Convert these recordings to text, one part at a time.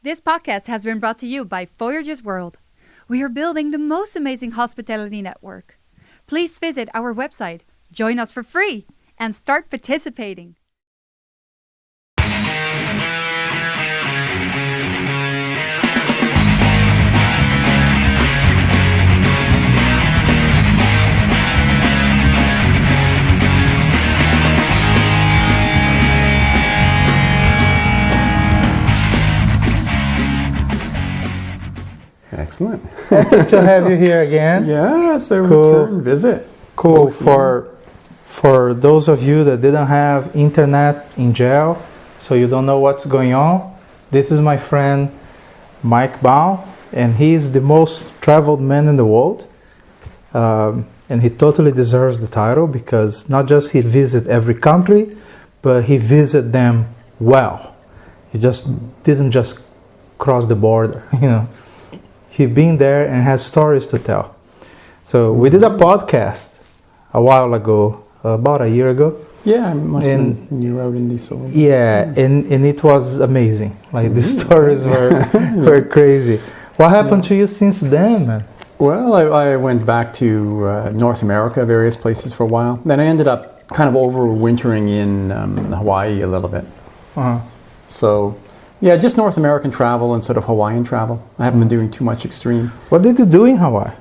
This podcast has been brought to you by Voyager's World. We are building the most amazing hospitality network. Please visit our website, join us for free, and start participating. Excellent. Happy to have you here again. Yeah, it's a Cool. return visit. Cool. For those of you that didn't have internet in jail, so you don't know what's going on, this is my friend Mike Bown, and he's the most traveled man in the world. And he totally deserves the title because not just he visit every country, but he visit them well. He didn't just cross the border, you know. He been there and has stories to tell. So we did a podcast a while ago, about a year ago. Yeah, I must have been you wrote in these. So Yeah, and it was amazing. Like the stories were crazy. What happened to you since then, man? Well, I went back to North America, various places for a while. Then I ended up kind of overwintering in Hawaii a little bit. Uh-huh. So, yeah, just North American travel and sort of Hawaiian travel. I haven't been doing too much extreme. What did you do in Hawaii?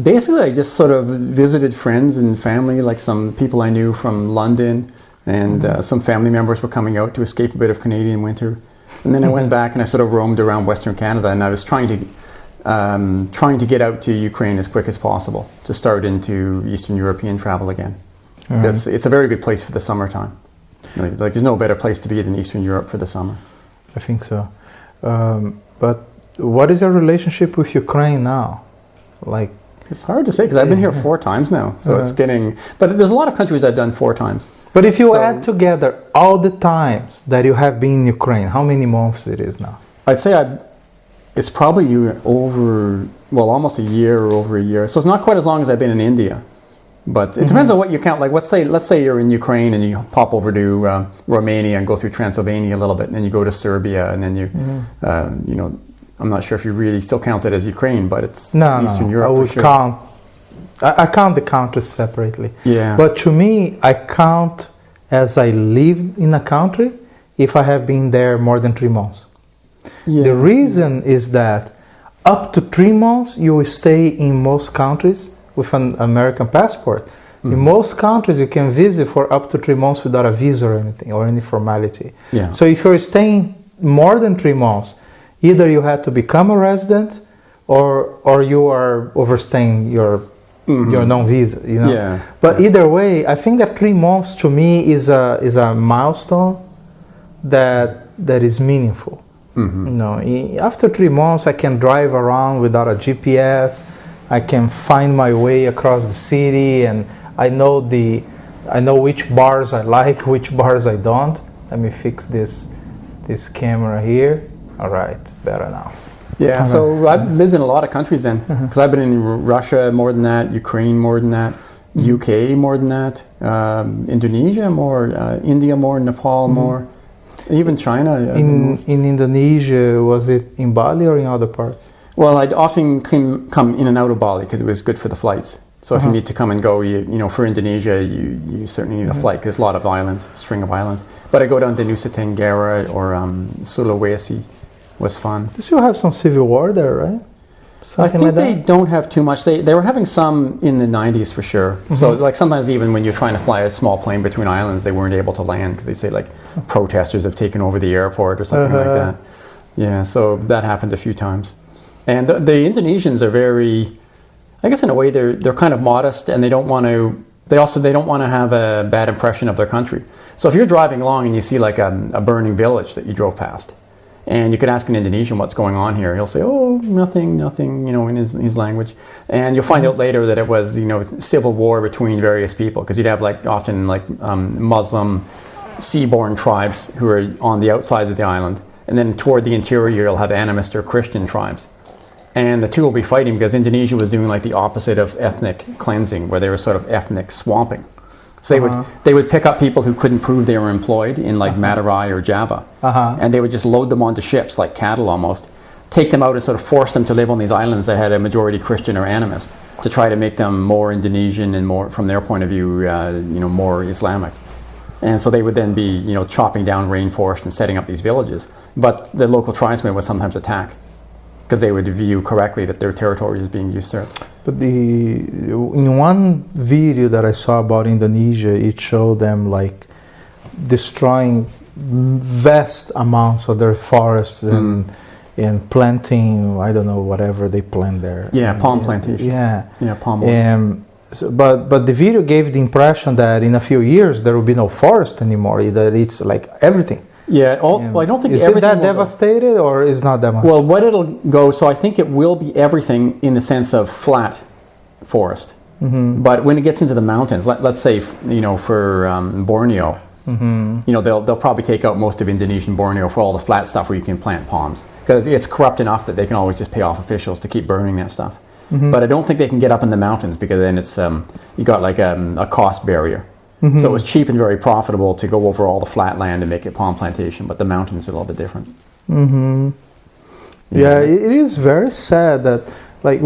Basically, I just sort of visited friends and family, like some people I knew from London, and some family members were coming out to escape a bit of Canadian winter. And then I went back and I sort of roamed around Western Canada, and I was trying to get out to Ukraine as quick as possible to start into Eastern European travel again. Right. It's a very good place for the summertime. Like there's no better place to be than Eastern Europe for the summer. I think so. But what is your relationship with Ukraine now? Like, it's hard to say because I've been here 4 times now, so it's getting. But there's a lot of countries I've done 4 times. but if you add together all the times that you have been in Ukraine, how many months it is now? I'd say it's probably almost a year or over a year. So it's not quite as long as I've been in India. But it depends on what you count. Like, let's say you're in Ukraine and you pop over to Romania and go through Transylvania a little bit, and then you go to Serbia, and then I'm not sure if you really still count it as Ukraine, but it's Eastern Europe. I would for sure. count. I count the countries separately. Yeah. But to me, I count as I live in a country if I have been there more than 3 months. Yeah. The reason is that up to 3 months you will stay in most countries with an American passport. In most countries you can visit for up to 3 months without a visa or anything, or any formality. Yeah. So if you're staying more than 3 months, either you had to become a resident or you are overstaying your non-visa, you know. Yeah. But either way, I think that 3 months to me is a milestone that is meaningful. You know, after 3 months, I can drive around without a GPS. I can find my way across the city, and I know which bars I like, which bars I don't. Let me fix this camera here. All right, better now. Yeah, so I've lived in a lot of countries then, because I've been in Russia more than that, Ukraine more than that, UK more than that, Indonesia more, India more, Nepal more, even China. In Indonesia, was it in Bali or in other parts? Well, I'd often come in and out of Bali because it was good for the flights. So if you need to come and go, for Indonesia, you certainly need a flight because there's a lot of islands, a string of islands. But I go down to Nusa Tenggara or Sulawesi. Was fun. They still have some civil war there, right? Something I think like they that? don't have too much. They were having some in the 90s for sure. So like sometimes even when you're trying to fly a small plane between islands, they weren't able to land because they say like protesters have taken over the airport or something like that. Yeah, so that happened a few times. And the Indonesians are very, I guess in a way they're kind of modest, and they don't want to. They don't want to have a bad impression of their country. So if you're driving along and you see like a burning village that you drove past, and you could ask an Indonesian what's going on here, he'll say, "Oh, nothing," in his language. And you'll find out later that it was, civil war between various people, because you'd have often Muslim seaborne tribes who are on the outsides of the island, and then toward the interior you'll have animist or Christian tribes. And the two will be fighting because Indonesia was doing the opposite of ethnic cleansing, where they were sort of ethnic swamping. So they would pick up people who couldn't prove they were employed in like Madurai or Java, and they would just load them onto ships like cattle almost, take them out and sort of force them to live on these islands that had a majority Christian or animist, to try to make them more Indonesian and more, from their point of view, more Islamic. And so they would then be, chopping down rainforest and setting up these villages. But the local tribesmen would sometimes attack, because they would view correctly that their territory is being usurped. But in one video that I saw about Indonesia, it showed them like destroying vast amounts of their forests and planting, I don't know, whatever they plant there. Yeah, palm plantation. Yeah, palm oil. But the video gave the impression that in a few years there will be no forest anymore. That it's like everything. Yeah, well, I don't think is everything it that devastated or is not that much? Well, what it'll go, so I think it will be everything in the sense of flat forest. But when it gets into the mountains, let's say, for Borneo, they'll probably take out most of Indonesian Borneo for all the flat stuff where you can plant palms, because it's corrupt enough that they can always just pay off officials to keep burning that stuff. But I don't think they can get up in the mountains, because then it's you got like a cost barrier. So it was cheap and very profitable to go over all the flat land and make it palm plantation, but the mountains are a little bit different. Yeah, it is very sad that I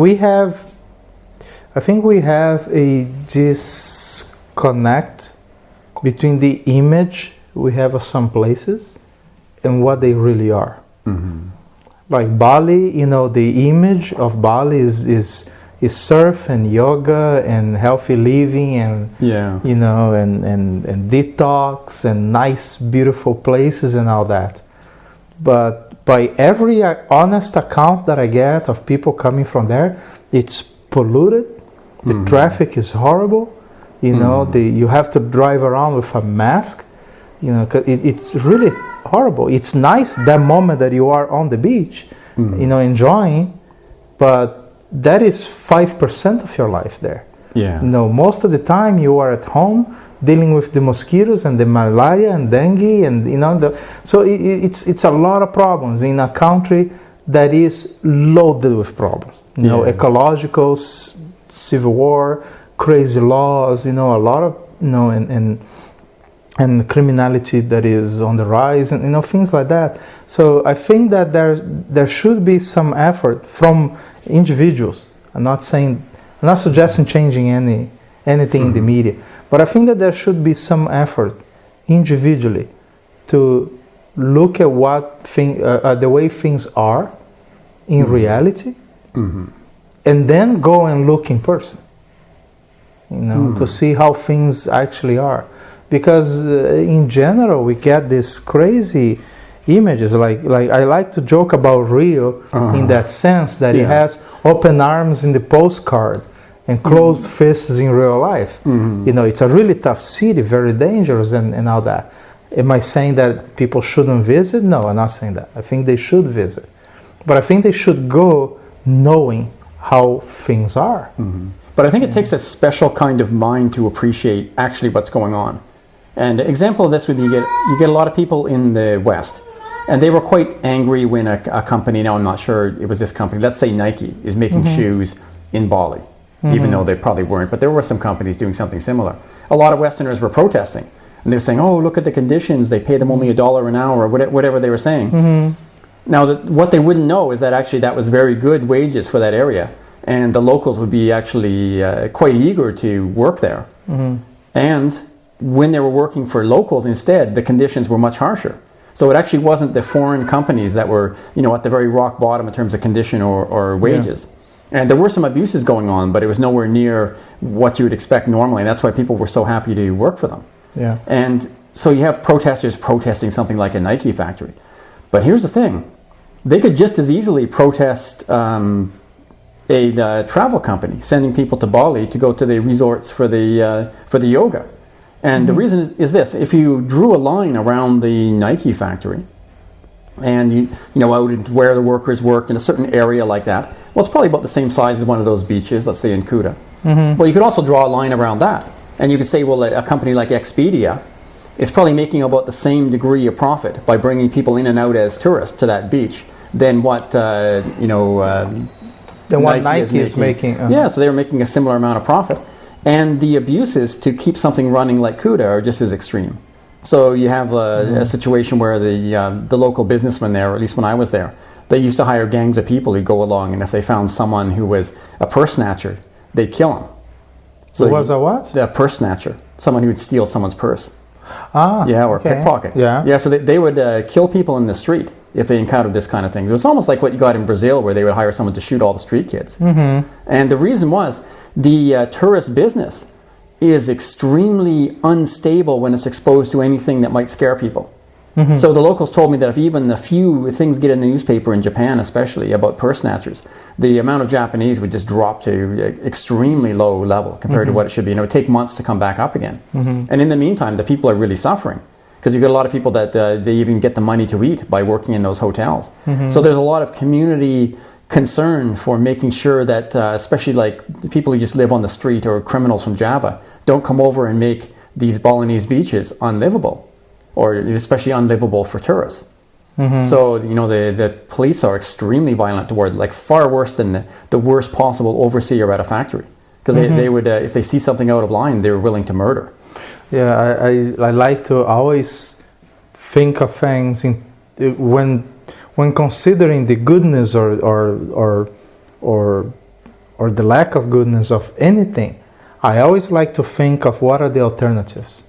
think we have a disconnect between the image we have of some places and what they really are. Like Bali, the image of Bali is surf and yoga and healthy living and and detox and nice beautiful places and all that. But by every honest account that I get of people coming from there, it's polluted. The traffic is horrible. You have to drive around with a mask. 'Cause it's really horrible. It's nice that moment that you are on the beach, enjoying, but that is 5% of your life there. Yeah. Most of the time you are at home dealing with the mosquitoes and the malaria and dengue and so it's a lot of problems in a country that is loaded with problems. Ecological, civil war, crazy laws. A lot of and criminality that is on the rise and things like that. So I think that there should be some effort from individuals. I'm not suggesting changing anything in the media, but I think that there should be some effort individually to look at the way things are in reality, and then go and look in person, to see how things actually are. Because in general we get these crazy images, like I like to joke about Rio in that sense that it has open arms in the postcard and closed fists in real life. It's a really tough city, very dangerous and all that. Am I saying that people shouldn't visit? No, I'm not saying that. I think they should visit, but I think they should go knowing how things are. But I think it takes a special kind of mind to appreciate actually what's going on. And an example of this would be you get a lot of people in the West, and they were quite angry when a company, now I'm not sure it was this company, let's say Nike, is making shoes in Bali, even though they probably weren't, but there were some companies doing something similar. A lot of Westerners were protesting, and they were saying, oh, look at the conditions, they pay them only $1 an hour, or whatever they were saying. Now, what they wouldn't know is that actually that was very good wages for that area, and the locals would be actually quite eager to work there. And when they were working for locals instead, the conditions were much harsher. So it actually wasn't the foreign companies that were, at the very rock bottom in terms of condition or wages. And there were some abuses going on, but it was nowhere near what you would expect normally. And that's why people were so happy to work for them. And so you have protesters protesting something like a Nike factory. But here's the thing. They could just as easily protest a travel company sending people to Bali to go to the resorts for the yoga. And the reason is this: if you drew a line around the Nike factory, and out where the workers worked in a certain area like that, well, it's probably about the same size as one of those beaches, let's say in Kuta. Well, you could also draw a line around that, and you could say, well, a company like Expedia is probably making about the same degree of profit by bringing people in and out as tourists to that beach than what Nike is making. Yeah, so they were making a similar amount of profit. And the abuses to keep something running like CUDA are just as extreme. So you have a situation where the local businessmen there, or at least when I was there, they used to hire gangs of people who go along, and if they found someone who was a purse snatcher, they'd kill him. So was a what? A purse snatcher, someone who would steal someone's purse. Or pickpocket. Yeah. So they would kill people in the street if they encountered this kind of thing. It was almost like what you got in Brazil, where they would hire someone to shoot all the street kids. Mm-hmm. And the reason was the tourist business is extremely unstable when it's exposed to anything that might scare people. Mm-hmm. So the locals told me that if even a few things get in the newspaper in Japan, especially about purse snatchers, the amount of Japanese would just drop to extremely low level compared to what it should be. And it would take months to come back up again. And in the meantime, the people are really suffering, because you've got a lot of people that they even get the money to eat by working in those hotels. So there's a lot of community concern for making sure that, especially like the people who just live on the street or criminals from Java, don't come over and make these Balinese beaches unlivable, or especially unlivable for tourists. So, the police are extremely violent toward, like far worse than the worst possible overseer at a factory. Because they would, if they see something out of line, they're willing to murder. Yeah, I like to always think of things when considering the goodness or the lack of goodness of anything. I always like to think of what are the alternatives,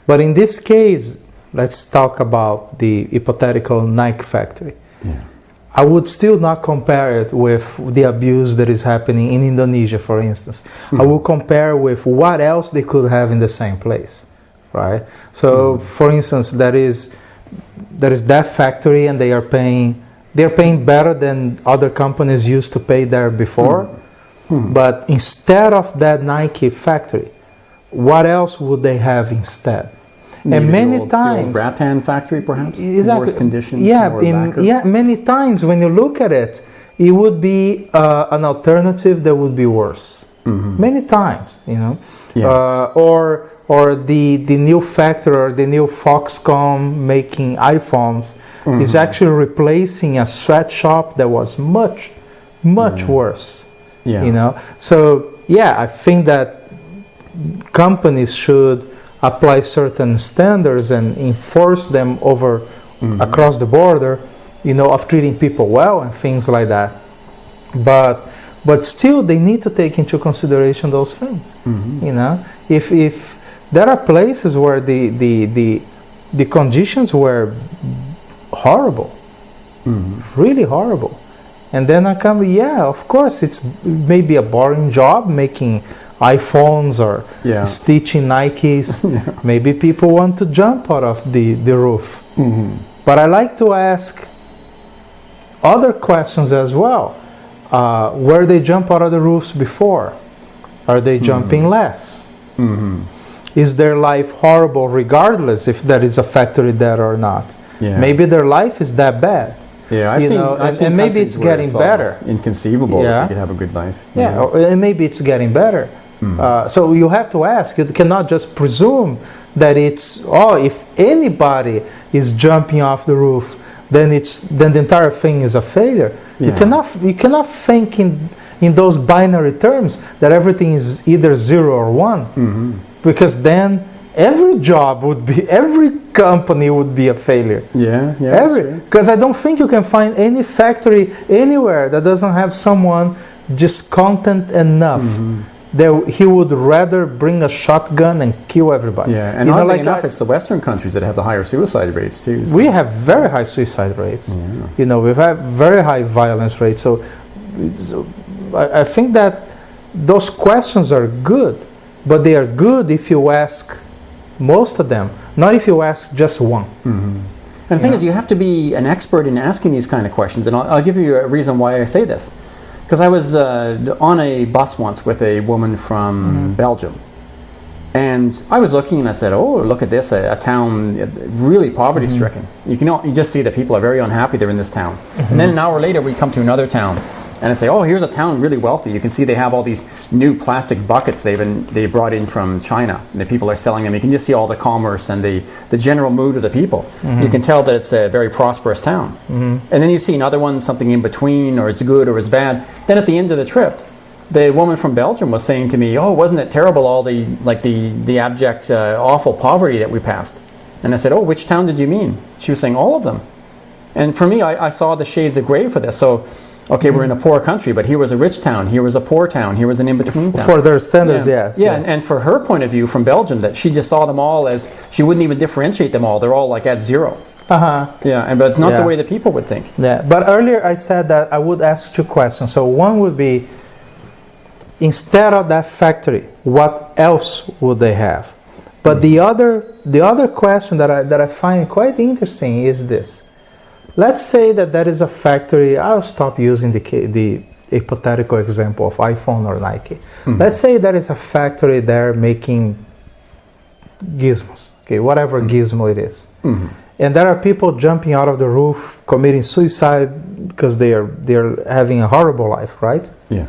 But in this case, let's talk about the hypothetical Nike factory. Yeah. I would still not compare it with the abuse that is happening in Indonesia, for instance. I would compare with what else they could have in the same place, right? So, for instance, there is that factory, and they're paying better than other companies used to pay there before. But instead of that Nike factory, what else would they have instead? Maybe and many the old times, rattan factory, perhaps, exactly, worse conditions. Many times when you look at it, it would be an alternative that would be worse. Many times, or the new factory or the new Foxconn making iPhones is actually replacing a sweatshop that was much worse. So I think that companies should apply certain standards and enforce them over across the border, of treating people well and things like that. But still, they need to take into consideration those things. If there are places where the conditions were horrible, really horrible, and then I come, of course, it's maybe a boring job making iPhones or stitching Nikes. Maybe people want to jump out of the roof. But I like to ask other questions as well. Where they jump out of the roofs before? Are they jumping less? Is their life horrible regardless if there is a factory there or not? Maybe their life is that bad. I've seen and maybe it's getting better. Inconceivable that they could have a good life. And maybe it's getting better. So you have to ask. You cannot just presume that it's if anybody is jumping off the roof, then the entire thing is a failure. You cannot think in those binary terms that everything is either 0 or 1, because then every company would be a failure. Because I don't think you can find any factory anywhere that doesn't have someone just content enough that he would rather bring a shotgun and kill everybody. And oddly enough, it's the Western countries that have the higher suicide rates too. So. We have very high suicide rates. We have very high violence rates. So I think that those questions are good, but they are good if you ask most of them, not if you ask just one. And the thing is, you have to be an expert in asking these kind of questions. And I'll give you a reason why I say this. Because I was on a bus once with a woman from Belgium. And I was looking and I said, oh, look at this, a town really poverty-stricken. You just see that people are very unhappy they're in this town. And then an hour later, we come to another town. And I say, oh, here's a town really wealthy. You can see they have all these new plastic buckets they brought in from China. And the people are selling them. You can just see all the commerce and the general mood of the people. You can tell that it's a very prosperous town. And then you see another one, something in between, or it's good or it's bad. Then at the end of the trip, the woman from Belgium was saying to me, "Oh, wasn't it terrible, all the abject, awful poverty that we passed?" And I said, "Oh, which town did you mean?" She was saying, "All of them." And for me, I saw the shades of gray for this. So, okay, we're in a poor country, but here was a rich town, here was a poor town, here was an in-between town. For their standards, yeah. yes. Yeah, and for her point of view from Belgium, that she just saw them all as, she wouldn't even differentiate them all. They're all like at zero. Yeah, but not the way that people would think. Yeah, but earlier I said that I would ask 2 questions. So one would be, instead of that factory, what else would they have? But the other question that I find quite interesting is this. Let's say that there is a factory. I'll stop using the hypothetical example of iPhone or Nike. Let's say there is a factory there making gizmos, okay, whatever gizmo it is. And there are people jumping out of the roof, committing suicide because they are having a horrible life, right? Yeah.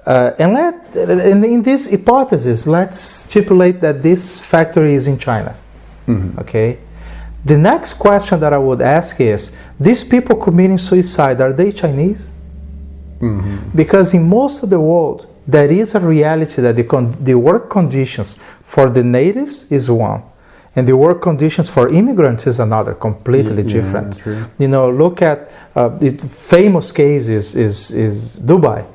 And in this hypothesis, let's stipulate that this factory is in China. Okay. The next question that I would ask is: these people committing suicide, are they Chinese? Because in most of the world, there is a reality that the work conditions for the natives is one. And the work conditions for immigrants is another, completely different. True. You know, look at the famous case is Dubai.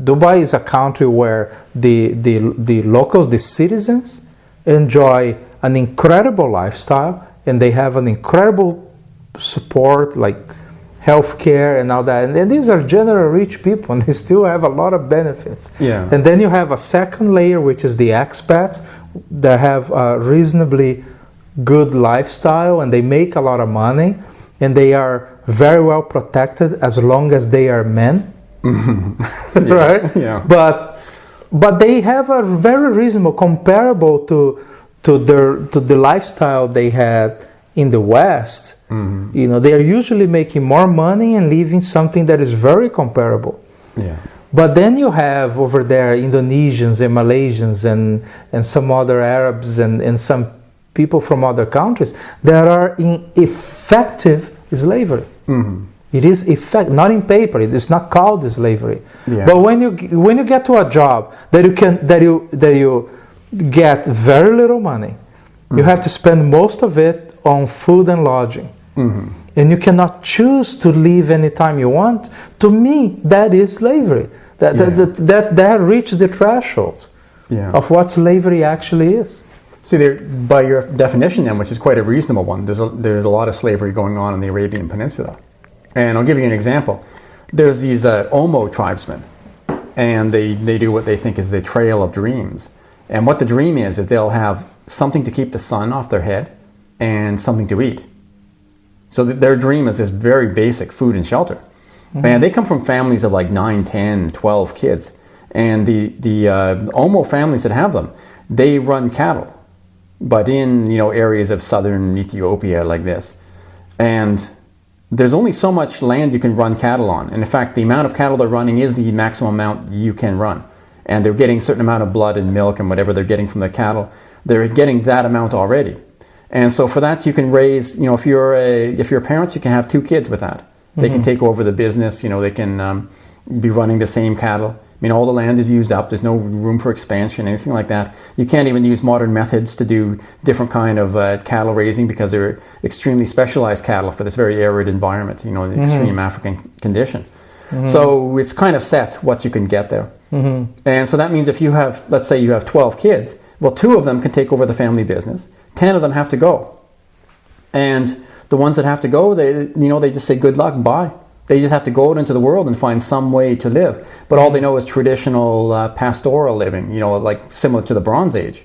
Dubai is a country where the locals, the citizens, enjoy an incredible lifestyle, and they have an incredible support, like healthcare and all that. And these are general rich people, and they still have a lot of benefits. Yeah. And then you have a second layer, which is the expats that have a reasonably good lifestyle, and they make a lot of money, and they are very well protected as long as they are men. Right? Yeah. But they have a very reasonable, comparable to the lifestyle they had in the West. You know, they are usually making more money and living something that is very comparable. Yeah. But then you have over there Indonesians and Malaysians and some other Arabs and some people from other countries that are in effective slavery. It is not in paper. It is not called slavery. Yeah. But when you get to a job that you get very little money, you have to spend most of it on food and lodging. And you cannot choose to leave anytime you want. To me, that is slavery. That reached the threshold of what slavery actually is. See, by your definition then, which is quite a reasonable one, there's a lot of slavery going on in the Arabian Peninsula. And I'll give you an example. There's these Omo tribesmen, and they do what they think is the trail of dreams. And what the dream is they'll have something to keep the sun off their head and something to eat. So their dream is this very basic food and shelter. And they come from families of like 9, 10, 12 kids. And the Omo families that have them, they run cattle, but in areas of southern Ethiopia like this. And there's only so much land you can run cattle on. And in fact, the amount of cattle they're running is the maximum amount you can run. And they're getting a certain amount of blood and milk and whatever they're getting from the cattle. They're getting that amount already. And so for that, you can raise, if you're parents, you can have 2 kids with that. They can take over the business, they can be running the same cattle. I mean, all the land is used up. There's no room for expansion, anything like that. You can't even use modern methods to do different kind of cattle raising because they're extremely specialized cattle for this very arid environment, the extreme African condition. So it's kind of set what you can get there. And so that means if you have, let's say you have 12 kids, well, 2 of them can take over the family business. 10 of them have to go. And the ones that have to go, they just say good luck, bye. They just have to go out into the world and find some way to live. But all they know is traditional pastoral living, like similar to the Bronze Age.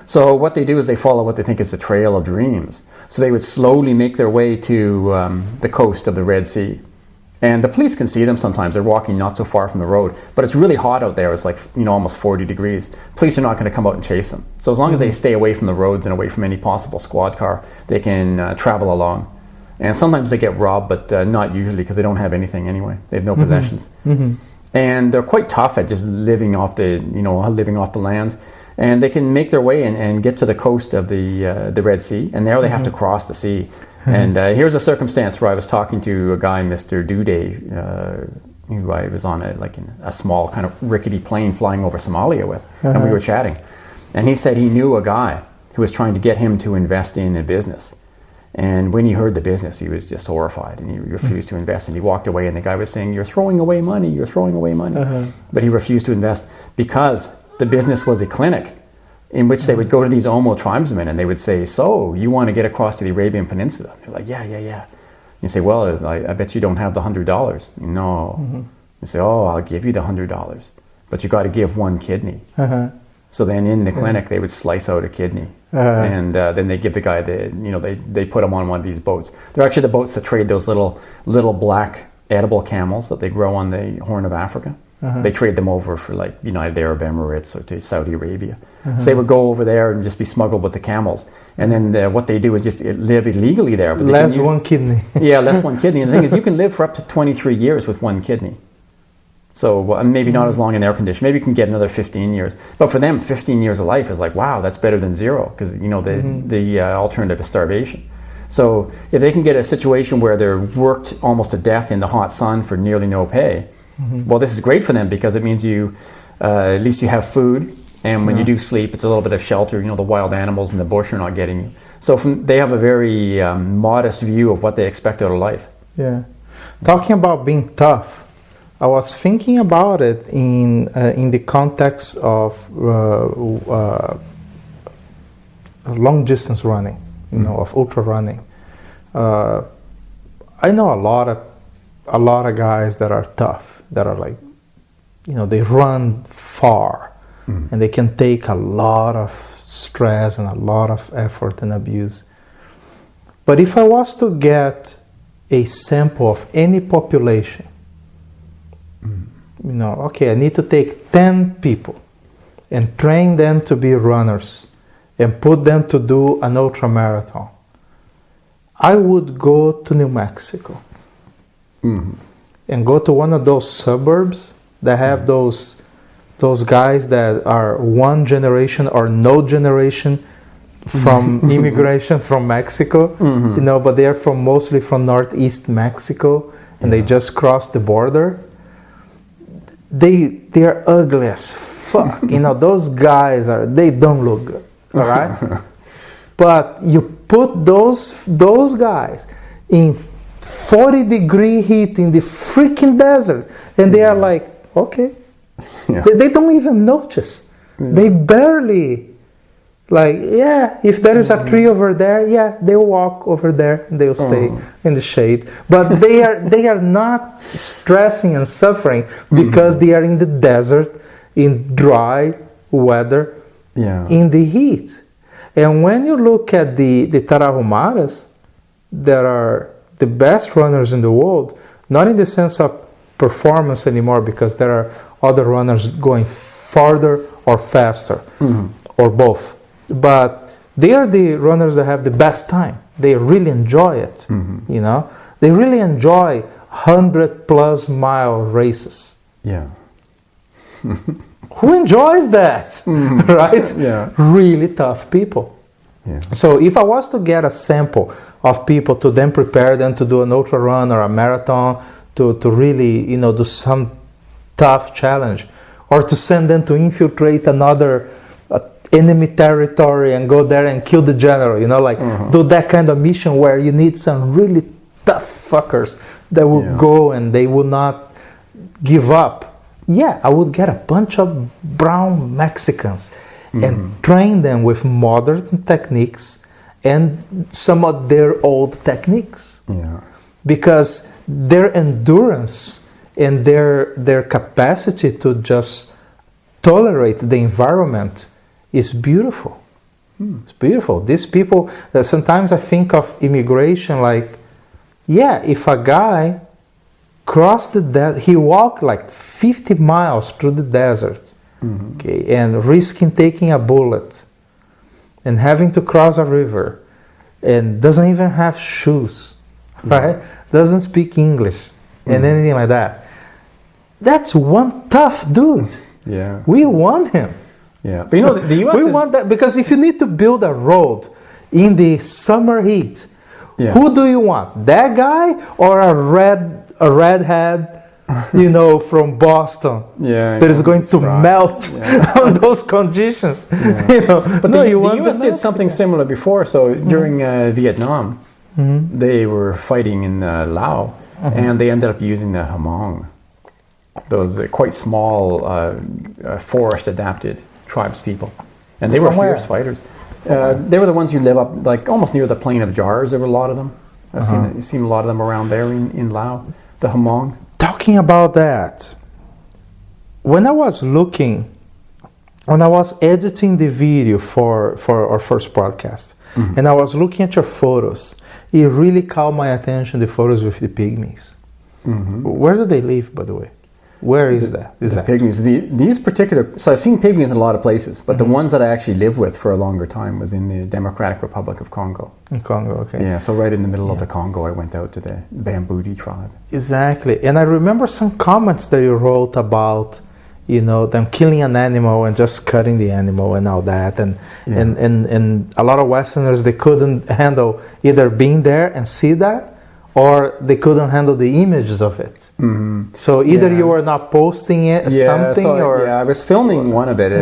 So what they do is they follow what they think is the trail of dreams. So they would slowly make their way to the coast of the Red Sea. And the police can see them sometimes. They're walking not so far from the road. But it's really hot out there. It's like, almost 40 degrees. Police are not going to come out and chase them. So as long as they stay away from the roads and away from any possible squad car, they can travel along. And sometimes they get robbed, but not usually because they don't have anything anyway. They have no possessions. And they're quite tough at just living off the land. And they can make their way and get to the coast of the Red Sea. And there they have to cross the sea. And here's a circumstance where I was talking to a guy, Mr. Duday, who I was on a small kind of rickety plane flying over Somalia with, and we were chatting. And he said he knew a guy who was trying to get him to invest in a business. And when he heard the business, he was just horrified, and he refused to invest. And he walked away, and the guy was saying, "You're throwing away money, you're throwing away money." But he refused to invest because the business was a clinic in which they would go to these Omo tribesmen, and they would say, "So, you want to get across to the Arabian Peninsula?" They're like, yeah. You say, "Well, I bet you don't have the $100. No. You say, "Oh, I'll give you the $100, but you got to give one kidney." So then in the clinic, they would slice out a kidney, and then they give the guy they put him on one of these boats. They're actually the boats that trade those little black edible camels that they grow on the Horn of Africa. They trade them over for like United Arab Emirates or to Saudi Arabia. So they would go over there and just be smuggled with the camels. And then what they do is just live illegally there. But less one kidney. Yeah, less one kidney. And the thing is, you can live for up to 23 years with one kidney. So maybe not as long in air condition. Maybe you can get another 15 years. But for them, 15 years of life is like, wow, that's better than zero. Because, the alternative is starvation. So if they can get a situation where they're worked almost to death in the hot sun for nearly no pay, well, this is great for them because it means you, at least you have food. And when you do sleep, it's a little bit of shelter. The wild animals in the bush are not getting you. So they have a very modest view of what they expect out of life. Yeah. Talking about being tough, I was thinking about it in the context of long distance running, of ultra running. I know a lot of guys that are tough, that are like, they run far, and they can take a lot of stress and a lot of effort and abuse. But if I was to get a sample of any population, okay, I need to take 10 people and train them to be runners and put them to do an ultra marathon, I would go to New Mexico and go to one of those suburbs that have those guys that are one generation or no generation from immigration from Mexico, but they're mostly from northeast Mexico, and they just crossed the border. They're ugly as fuck. Those guys they don't look good. All right, but you put those guys in 40-degree heat in the freaking desert, and they are like, okay. They don't even notice. They barely, if there is a tree over there, they'll walk over there and they'll stay in the shade. But they are not stressing and suffering because they are in the desert, in dry weather, in the heat. And when you look at the Tarahumaras, that are the best runners in the world, not in the sense of performance anymore, because there are other runners going farther or faster, or both. But they are the runners that have the best time. They really enjoy it, They really enjoy 100+ mile races. Yeah. Who enjoys that, right? Yeah. Really tough people. Yeah. So if I was to get a sample of people to then prepare them to do an ultra run or a marathon, to really, do some tough challenge, or to send them to infiltrate another enemy territory and go there and kill the general, do that kind of mission where you need some really tough fuckers that will go and they will not give up. Yeah, I would get a bunch of brown Mexicans and train them with modern techniques and some of their old techniques. Yeah. Because their endurance and their capacity to just tolerate the environment is beautiful. It's beautiful. These people, sometimes I think of immigration like, if a guy crossed the desert, he walked 50 miles through the desert, okay, and risking taking a bullet and having to cross a river and doesn't even have shoes, right? Doesn't speak English and anything like that. That's one tough dude. Yeah. We want him. Yeah. But the US we want that, because if you need to build a road in the summer heat, who do you want? That guy or a redhead from Boston. Yeah, that is going to melt on those conditions. But the U.S. did something similar before. So during Vietnam, they were fighting in Laos, and they ended up using the Hmong, those quite small forest-adapted tribes people, and they were fierce fighters. They were the ones who live up like almost near the plain of Jars. There were a lot of them. I've seen a lot of them around there in Laos, the Hmong. Talking about that, when I was editing the video for our first podcast, and I was looking at your photos, it really caught my attention, the photos with the pygmies. Where do they live, by the way? Where is that? The pygmies. These particular... So I've seen pygmies in a lot of places, but the ones that I actually lived with for a longer time was in the Democratic Republic of Congo. In Congo, okay. Yeah, so right in the middle of the Congo, I went out to the Bambudi tribe. Exactly. And I remember some comments that you wrote about, them killing an animal and just cutting the animal and all that. And a lot of Westerners, they couldn't handle either being there and see that, or they couldn't handle the images of it. So either you were not posting it or... Yeah, I was filming one of it.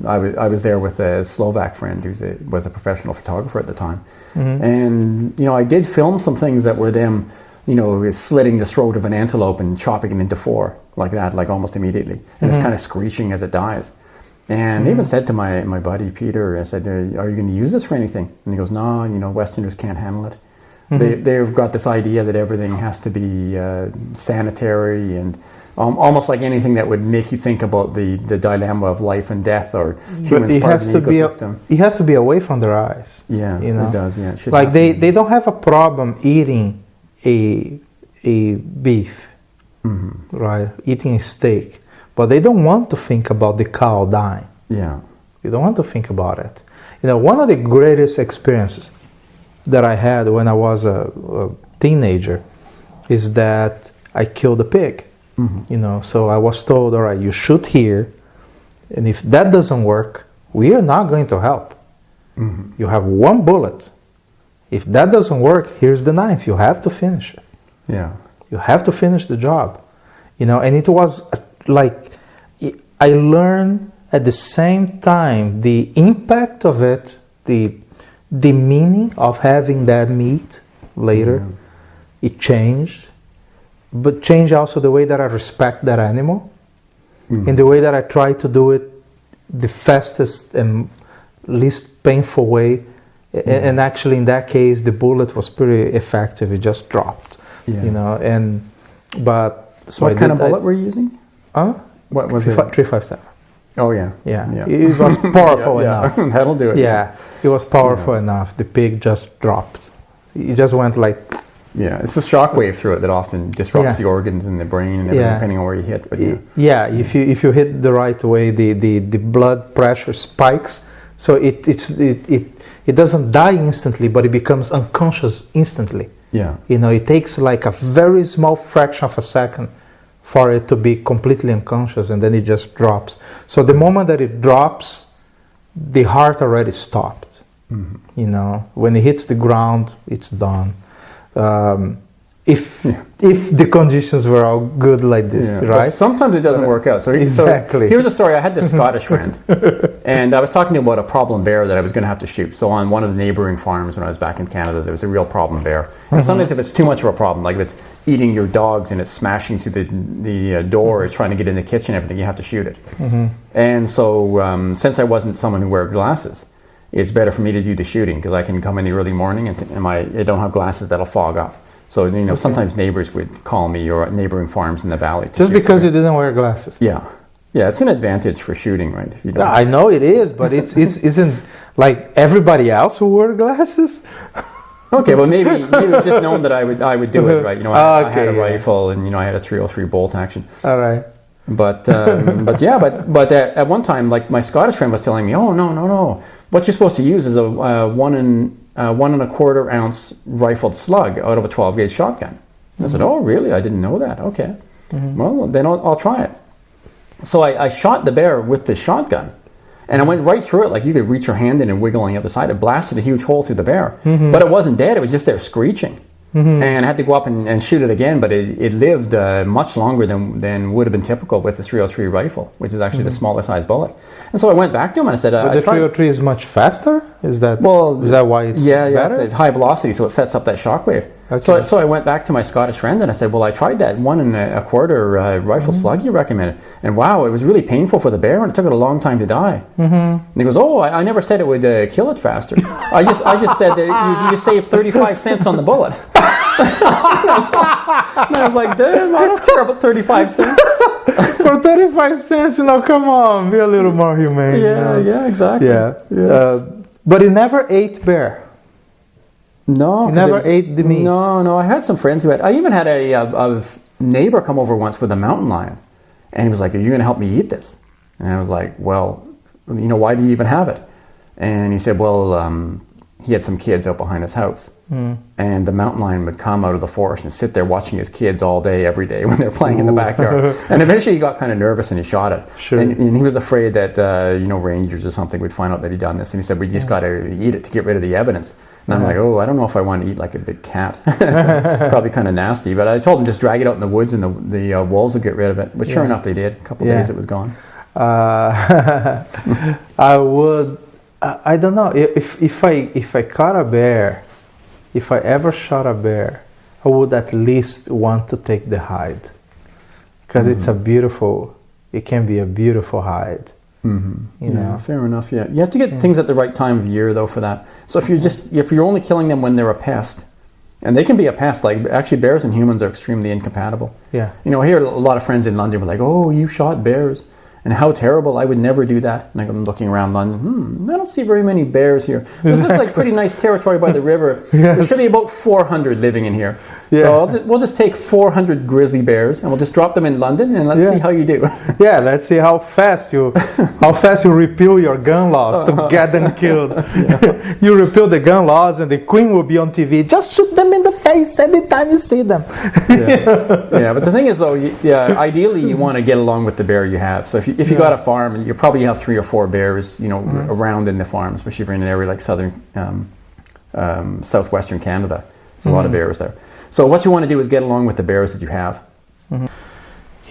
I was there with a Slovak friend who was a professional photographer at the time. And, I did film some things that were them, slitting the throat of an antelope and chopping it into four, like that, like almost immediately. And it's kind of screeching as it dies. And I even said to my buddy Peter, I said, are you going to use this for anything? And he goes, no, Westerners can't handle it. They've got this idea that everything has to be sanitary and almost like anything that would make you think about the dilemma of life and death or humans part of the ecosystem. It has to be away from their eyes. Yeah, it does. Yeah, it like they don't have a problem eating a beef, right? Eating a steak, but they don't want to think about the cow dying. Yeah, you don't want to think about it. One of the greatest experiences that I had when I was a teenager is that I killed a pig. So I was told, all right, you shoot here, and if that doesn't work, we are not going to help. You have one bullet. If that doesn't work, here's the knife. You have to finish it. Yeah. You have to finish the job. And it was like, I learned at the same time the impact of it, the meaning of having that meat later. It changed, but changed also the way that I respect that animal, and the way that I try to do it the fastest and least painful way. And actually in that case the bullet was pretty effective. It just dropped. What kind of bullet were you using? What was it? 357. Oh yeah. It was powerful enough. That'll do it. Yeah, it was powerful enough. The pig just dropped. It just went like... Yeah, it's the shock wave through it that often disrupts the organs in the brain and everything, depending on where you hit. But if you hit the right way, the blood pressure spikes. So it doesn't die instantly, but it becomes unconscious instantly. Yeah. It takes like a very small fraction of a second for it to be completely unconscious, and then it just drops. So the moment that it drops, the heart already stopped. When it hits the ground, it's done. If the conditions were all good like this, right? But sometimes it doesn't work out. So here's a story. I had this Scottish friend, and I was talking to him about a problem bear that I was going to have to shoot. So on one of the neighboring farms when I was back in Canada, there was a real problem bear. And sometimes if it's too much of a problem, like if it's eating your dogs and it's smashing through the door, it's trying to get in the kitchen, everything, you have to shoot it. And so since I wasn't someone who wear glasses, it's better for me to do the shooting because I can come in the early morning and I don't have glasses that'll fog up. So, sometimes neighbors would call me or neighboring farms in the valley. Just because you didn't wear glasses? Yeah. Yeah, it's an advantage for shooting, right? If you don't. I know it is, but it isn't like everybody else who wore glasses. Okay, well maybe it was just known that I would do it, right? I had a rifle and I had a .303 bolt action. All right. But at one time, like my Scottish friend was telling me, oh no, what you're supposed to use is a 1 1.25 ounce rifled slug out of a 12 gauge shotgun. I said, oh really? I didn't know that. Okay. Well, then I'll try it. So I shot the bear with the shotgun, and I went right through it. Like you could reach your hand in and wiggle on the other side. It blasted a huge hole through the bear, but it wasn't dead. It was just there screeching. and I had to go up and shoot it again, but it lived much longer than would have been typical with the 303 rifle, which is actually the smaller size bullet. And so I went back to him and I said, But the 303 is much faster? Is that why it's better? It's high velocity, so it sets up that shockwave. Okay. So I went back to my Scottish friend and I said, well, I tried that 1 1/4 rifle slug you recommended, and wow, it was really painful for the bear, and it took it a long time to die. And he goes, oh, I never said it would kill it faster. I just said that you save 35 cents on the bullet. And I was like, damn, I don't care about 35 cents. For 35 cents, come on, be a little more humane. Yeah, exactly. Yeah. But he never ate bear. No, you never ate the meat. No. I had some friends who had. I even had a neighbor come over once with a mountain lion, and he was like, "Are you going to help me eat this?" And I was like, "Well, why do you even have it?" And he said, "Well, he had some kids out behind his house, and the mountain lion would come out of the forest and sit there watching his kids all day, every day when they're playing in the backyard. And eventually he got kind of nervous and he shot it. Sure. And he was afraid that rangers or something would find out that he'd done this. And he said, "We just got to eat it to get rid of the evidence." And I'm like, "Oh, I don't know if I want to eat like a big cat. Probably kind of nasty." But I told him just drag it out in the woods and the wolves will get rid of it. But sure enough, they did. A couple of days it was gone. I would. I don't know if I caught a bear, if I ever shot a bear, I would at least want to take the hide, because it's it can be a beautiful hide. You know? Fair enough. Yeah, you have to get things at the right time of year though for that. So if you're only killing them when they're a pest, and they can be a pest, like actually bears and humans are extremely incompatible. Yeah. I hear a lot of friends in London were like, "Oh, you shot bears. And how terrible, I would never do that." And I'm looking around London, I don't see very many bears here. This looks like pretty nice territory by the river. There should be about 400 living in here. Yeah. So we'll just take 400 grizzly bears and we'll just drop them in London and let's see how you do. Yeah, let's see how fast you repeal your gun laws to get them killed. You repeal the gun laws and the Queen will be on TV. Just shoot them in the face every time you see them. Yeah, but the thing is though, ideally you want to get along with the bear you have. So if you got a farm, and you probably have 3 or 4 bears, around in the farm, especially if you're in an area like southwestern Canada. There's a lot of bears there. So what you want to do is get along with the bears that you have.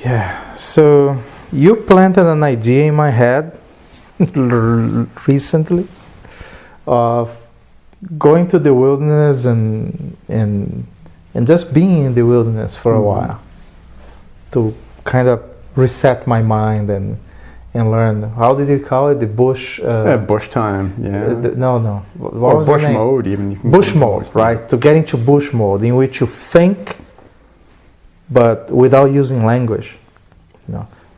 Yeah. So you planted an idea in my head recently of going to the wilderness and just being in the wilderness for a while to kind of reset my mind and learn. How did you call it? The bush. Bush time. Yeah. No. Or bush mode, even. You can bush mode, right? To get into bush mode, in which you think, but without using language.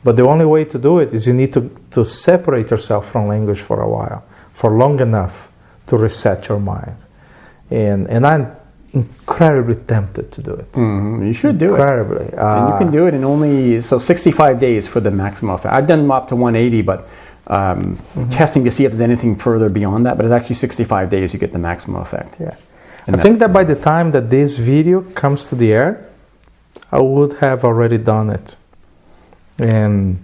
But the only way to do it is you need to separate yourself from language for a while, for long enough to reset your mind. And I'm incredibly tempted to do it. You should do incredibly. it. And you can do it in only 65 days for the maximum effect. I've done them up to 180, but testing to see if there's anything further beyond that. But it's actually 65 days you get the maximum effect. Yeah, and I think that by the time that this video comes to the air, I would have already done it. And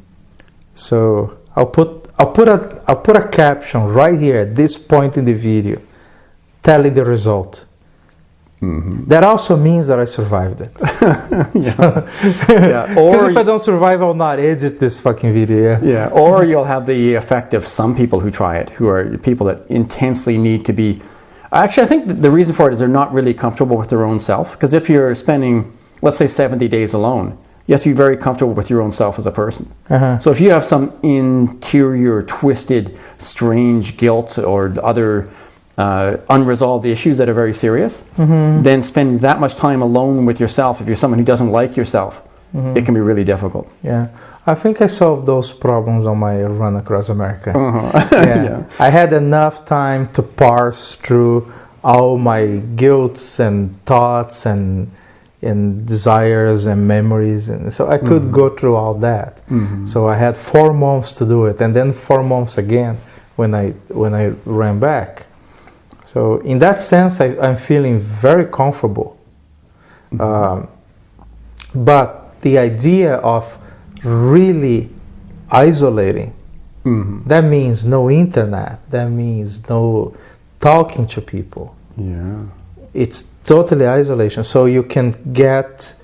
so I'll put a caption right here at this point in the video, telling the result. That also means that I survived it. Because if I don't survive, I'll not edit this fucking video. Yeah. Or you'll have the effect of some people who try it, who are people that intensely need to be. Actually, I think the reason for it is they're not really comfortable with their own self. Because if you're spending, let's say, 70 days alone, you have to be very comfortable with your own self as a person. So if you have some interior, twisted, strange guilt or other unresolved issues that are very serious, then spending that much time alone with yourself, if you're someone who doesn't like yourself, it can be really difficult. Yeah, I think I solved those problems on my run across America. I had enough time to parse through all my guilts and thoughts and desires and memories, and so I could go through all that. So I had 4 months to do it, and then 4 months again when I ran back. So in that sense, I'm feeling very comfortable. But the idea of really isolating, that means no internet, that means no talking to people. Yeah. It's totally isolation. So you can get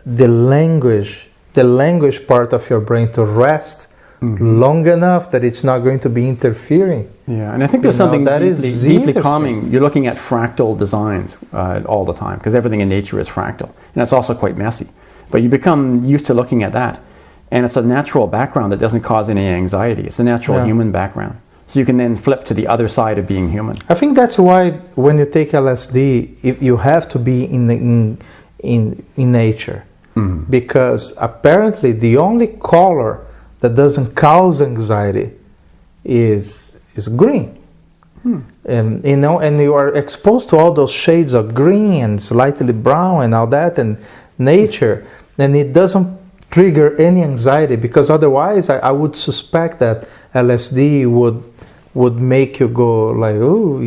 the language part of your brain to rest long enough that it's not going to be interfering. Yeah, and I think there's something that deeply, is deeply interesting. calming. You're looking at fractal designs all the time because everything in nature is fractal, and it's also quite messy. But you become used to looking at that, and it's a natural background that doesn't cause any anxiety. It's a natural human background. So you can then flip to the other side of being human. I think that's why when you take LSD, you have to be in nature, because apparently the only color that doesn't cause anxiety is green. And and you are exposed to all those shades of green and slightly brown and all that, and nature, and it doesn't trigger any anxiety, because otherwise I would suspect that LSD would make you go like, oh,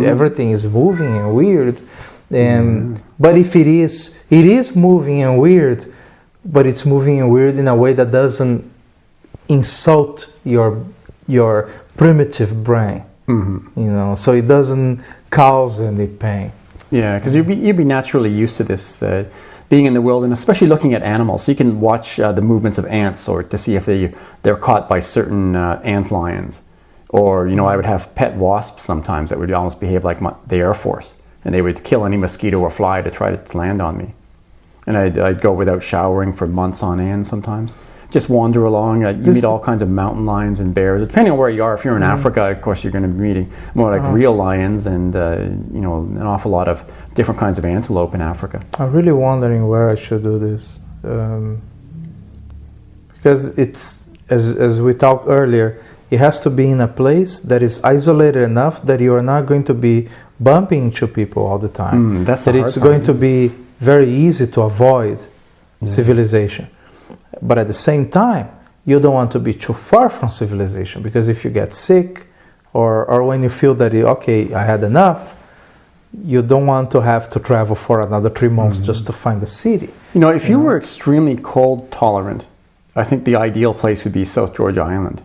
everything is moving and weird. And but if it is moving and weird, but it's moving and weird in a way that doesn't insult your primitive brain, so it doesn't cause any pain. Yeah, because you'd be naturally used to this, being in the world, and especially looking at animals. So you can watch the movements of ants, or to see if they're caught by certain ant lions. Or, I would have pet wasps sometimes that would almost behave like the Air Force, and they would kill any mosquito or fly to try to land on me. And I'd go without showering for months on end sometimes. Just wander along. You meet all kinds of mountain lions and bears. Depending on where you are, if you're in Africa, of course, you're going to be meeting more like real lions and, an awful lot of different kinds of antelope in Africa. I'm really wondering where I should do this. Because it's, as we talked earlier, it has to be in a place that is isolated enough that you are not going to be bumping into people all the time. That it's going to be very easy to avoid civilization. But at the same time, you don't want to be too far from civilization, because if you get sick or when you feel that, I had enough, you don't want to have to travel for another 3 months just to find a city. If you were extremely cold tolerant, I think the ideal place would be South Georgia Island.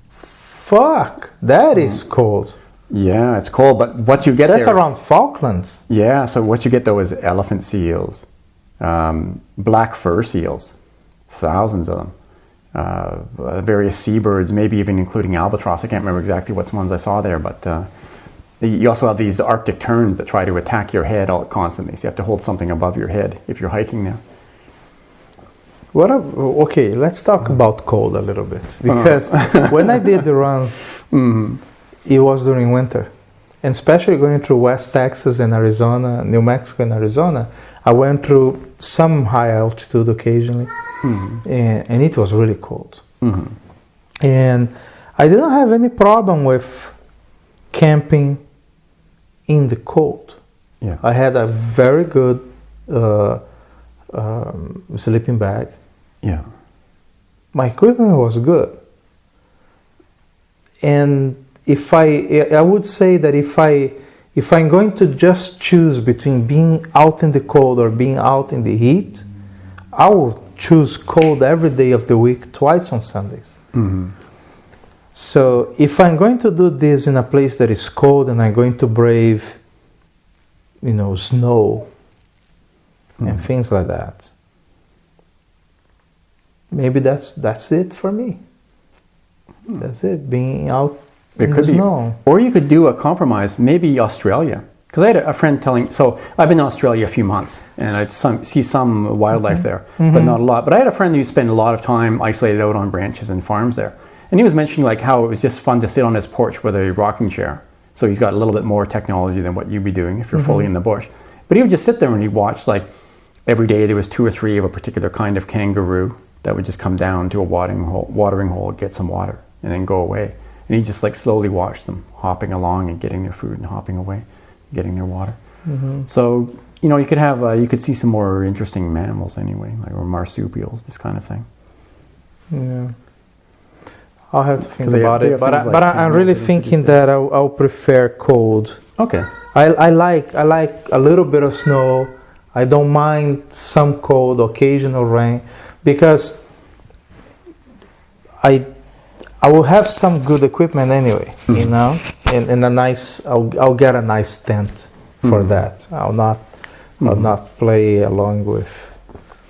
Fuck, that is cold. Yeah, it's cold, but what you get That's there, around Falklands. Yeah, so what you get though is elephant seals, black fur seals, thousands of them, various seabirds, maybe even including albatross. I can't remember exactly what ones I saw there, but you also have these Arctic terns that try to attack your head constantly, so you have to hold something above your head if you're hiking there. Okay, let's talk about cold a little bit, because when I did the runs, it was during winter, and especially going through West Texas and Arizona, New Mexico and Arizona, I went through some high altitude occasionally, and it was really cold. And I didn't have any problem with camping in the cold. Yeah, I had a very good sleeping bag. Yeah, my equipment was good, and I would say that if I'm going to just choose between being out in the cold or being out in the heat, I will choose cold every day of the week, twice on Sundays. So if I'm going to do this in a place that is cold and I'm going to brave, snow and things like that, maybe that's it for me. That's it, being out in the snow. Or you could do a compromise, maybe Australia. Because I had a friend so I've been in Australia a few months, and I see some wildlife there, but not a lot. But I had a friend who spent a lot of time isolated out on branches and farms there. And he was mentioning like how it was just fun to sit on his porch with a rocking chair. So he's got a little bit more technology than what you'd be doing if you're fully in the bush. But he would just sit there and he'd watch, like, every day there was 2 or 3 of a particular kind of kangaroo that would just come down to a watering hole, get some water, and then go away. And he just like slowly watched them hopping along and getting their food and hopping away, getting their water. So, you could see some more interesting mammals anyway, like or marsupials, this kind of thing. Yeah. I'll have to think about it, but I'm really thinking that I'll prefer cold. Okay. I like a little bit of snow. I don't mind some cold, occasional rain, because I I will have some good equipment anyway, you know, and a nice. I'll get a nice tent for that. I'll not play along with.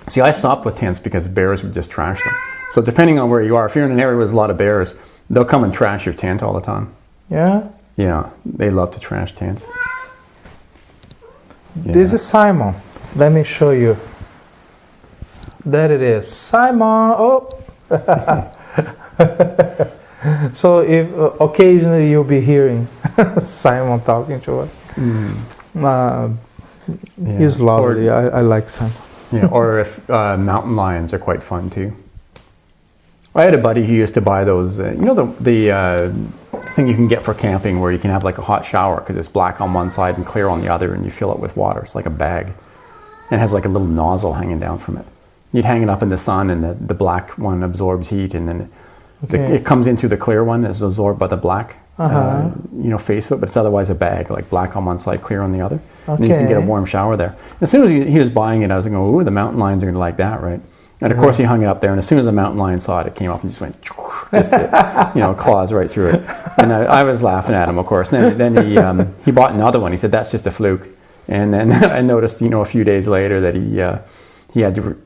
See, I stopped with tents because bears would just trash them. So depending on where you are, if you're in an area with a lot of bears, they'll come and trash your tent all the time. Yeah. Yeah, they love to trash tents. Yeah. This is Simon. Let me show you. There it is, Simon. Oh. So if occasionally you'll be hearing Simon talking to us. He's lovely. I like Simon. Yeah, or if mountain lions are quite fun too. I had a buddy who used to buy those, the thing you can get for camping where you can have like a hot shower because it's black on one side and clear on the other, and you fill it with water. It's like a bag. And it has like a little nozzle hanging down from it. You'd hang it up in the sun, and the black one absorbs heat, and then it comes into the clear one, is absorbed by the black face of it, but it's otherwise a bag, like black on one side, clear on the other. And you can get a warm shower there. As soon as he was buying it, I was like, ooh, the mountain lions are going to like that, right? And of course he hung it up there, and as soon as the mountain lion saw it, it came up and just went, claws right through it. And I was laughing at him, of course. And then he bought another one. He said, that's just a fluke. And then I noticed, a few days later that he had to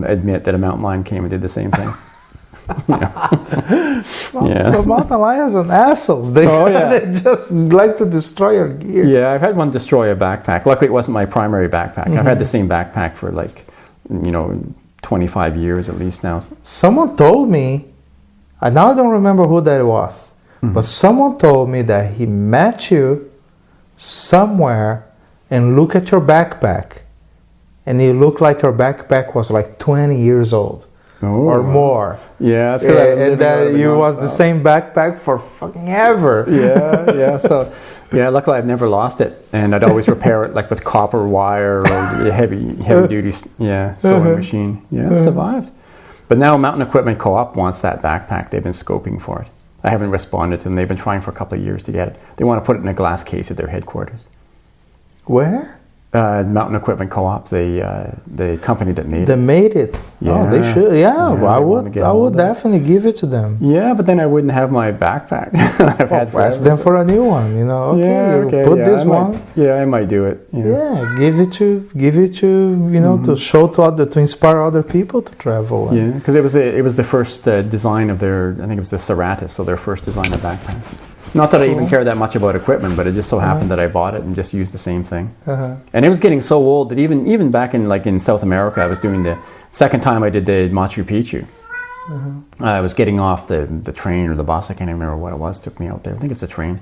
admit that a mountain lion came and did the same thing. So mountain lions are assholes. They just like to destroy your gear. Yeah, I've had one destroy a backpack. Luckily, it wasn't my primary backpack. I've had the same backpack for 25 years at least now. Someone told me, and now I don't remember who that was, but someone told me that he met you somewhere and looked at your backpack, and it looked like your backpack was like 20 years old. Or more. Yeah, and that you was the same backpack for fucking ever. Yeah. So, luckily I've never lost it, and I'd always repair it like with copper wire or a heavy duty sewing machine. Yeah, it survived. But now Mountain Equipment Co-op wants that backpack. They've been scoping for it. I haven't responded to them. They've been trying for a couple of years to get it. They want to put it in a glass case at their headquarters. Where? Mountain Equipment Co-op, the company that made it. They made it. Yeah. Oh, they should. Yeah, I would definitely give it to them. Yeah, but then I wouldn't have my backpack. I've had ask them for a new one. Put this one. I might do it. Yeah, give it to to show to inspire other people to travel. Yeah, because it was the first design of their. I think it was the Ceratus, so their first design of backpack. Not that I even care that much about equipment, but it just so happened that I bought it and just used the same thing. And it was getting so old that even back in South America, I was doing the second time I did the Machu Picchu. I was getting off the train or the bus. I can't even remember what it was. Took me out there. I think it's a train.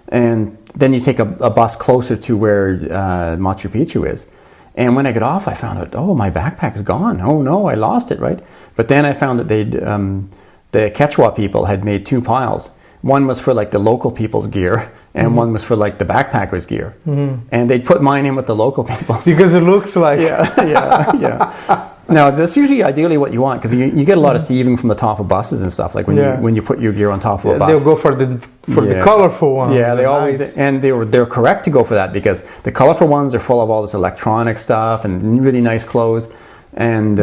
And then you take a bus closer to where Machu Picchu is. And when I got off, I found out, my backpack's gone. Oh no, I lost it, right? But then I found that the Quechua people had made two piles. One was for like the local people's gear, and one was for like the backpackers' gear. And they'd put mine in with the local people's. Because it looks like... Yeah. Now, that's usually ideally what you want, because you get a lot of thieving from the top of buses and stuff, like when you put your gear on top of a bus. They'll go for the colorful ones. Yeah, they always... And they're correct to go for that, because the colorful ones are full of all this electronic stuff and really nice clothes. And,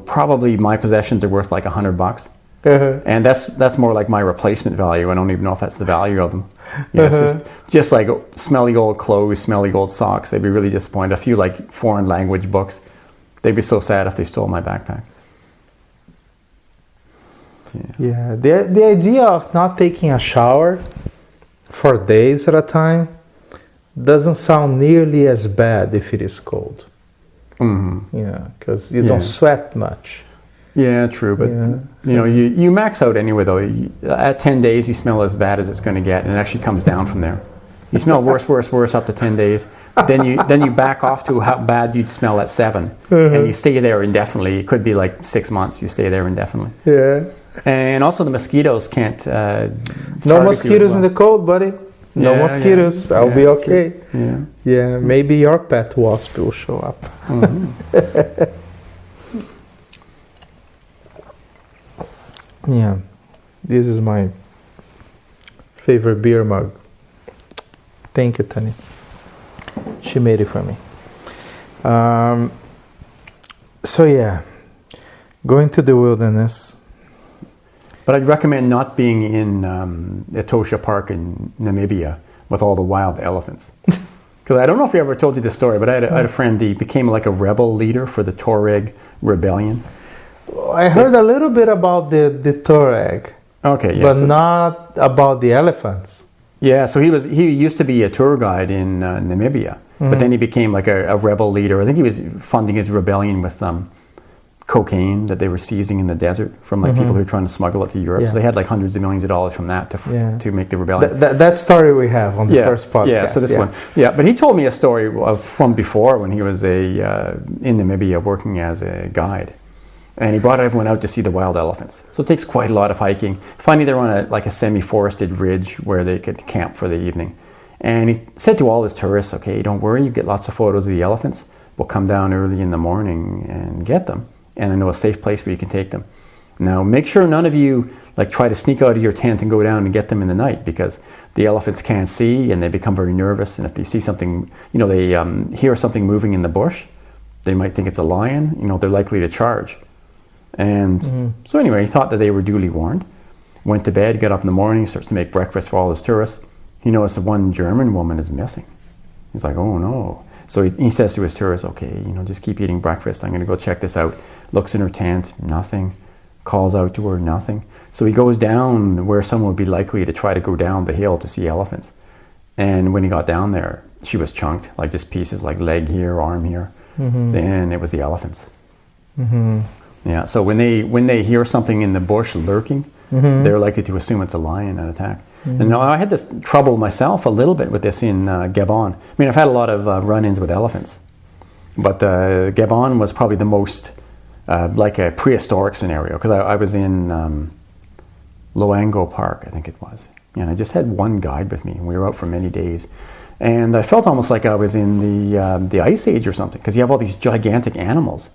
probably my possessions are worth like $100. And that's more like my replacement value. I don't even know if that's the value of them. It's just like smelly old clothes, smelly old socks. They'd be really disappointed. A few like foreign language books. They'd be so sad if they stole my backpack. Yeah. The idea of not taking a shower for days at a time doesn't sound nearly as bad if it is cold. Because you don't sweat much. Yeah, true, but you max out anyway though. At 10 days you smell as bad as it's going to get, and it actually comes down from there. You smell worse up to 10 days. Then you back off to how bad you'd smell at 7, and you stay there indefinitely. It could be like 6 months. You stay there indefinitely. Yeah. And also the mosquitoes can't. No mosquitoes in the cold, buddy. No mosquitoes. Yeah. I'll be okay. Yeah. Maybe your pet wasp will show up. Yeah, this is my favorite beer mug. Thank you, Tani. She made it for me. Going to the wilderness. But I'd recommend not being in Etosha Park in Namibia with all the wild elephants. Because I don't know if I ever told you this story, but I had a friend, he became like a rebel leader for the Tuareg rebellion. I heard a little bit about the Tuareg. Okay, yeah. But not about the elephants. Yeah, so he used to be a tour guide in Namibia, but then he became like a rebel leader. I think he was funding his rebellion with cocaine that they were seizing in the desert from like people who were trying to smuggle it to Europe. Yeah. So they had like hundreds of millions of dollars from that to make the rebellion. That story we have on the first podcast. Yeah, so this one. Yeah, but he told me a story from before when he was in Namibia working as a guide. And he brought everyone out to see the wild elephants. So it takes quite a lot of hiking. Finally, they're on a semi-forested ridge where they could camp for the evening. And he said to all his tourists, okay, don't worry, you get lots of photos of the elephants. We'll come down early in the morning and get them. And I know a safe place where you can take them. Now, make sure none of you try to sneak out of your tent and go down and get them in the night, because the elephants can't see and they become very nervous. And if they see something, they hear something moving in the bush, they might think it's a lion, they're likely to charge. And so anyway, he thought that they were duly warned. Went to bed, got up in the morning, starts to make breakfast for all his tourists. He noticed that one German woman is missing. He's like, oh no. So he says to his tourists, okay, just keep eating breakfast. I'm going to go check this out. Looks in her tent, nothing. Calls out to her, nothing. So he goes down where someone would be likely to try to go down the hill to see elephants. And when he got down there, she was chunked, like just pieces, like leg here, arm here. And it was the elephants. Yeah, so when they hear something in the bush lurking, they're likely to assume it's a lion and attack. And now I had this trouble myself a little bit with this in Gabon. I mean, I've had a lot of run-ins with elephants, but Gabon was probably the most like a prehistoric scenario, because I was in Loango Park, I think it was, and I just had one guide with me, and we were out for many days. And I felt almost like I was in the Ice Age or something, because you have all these gigantic animals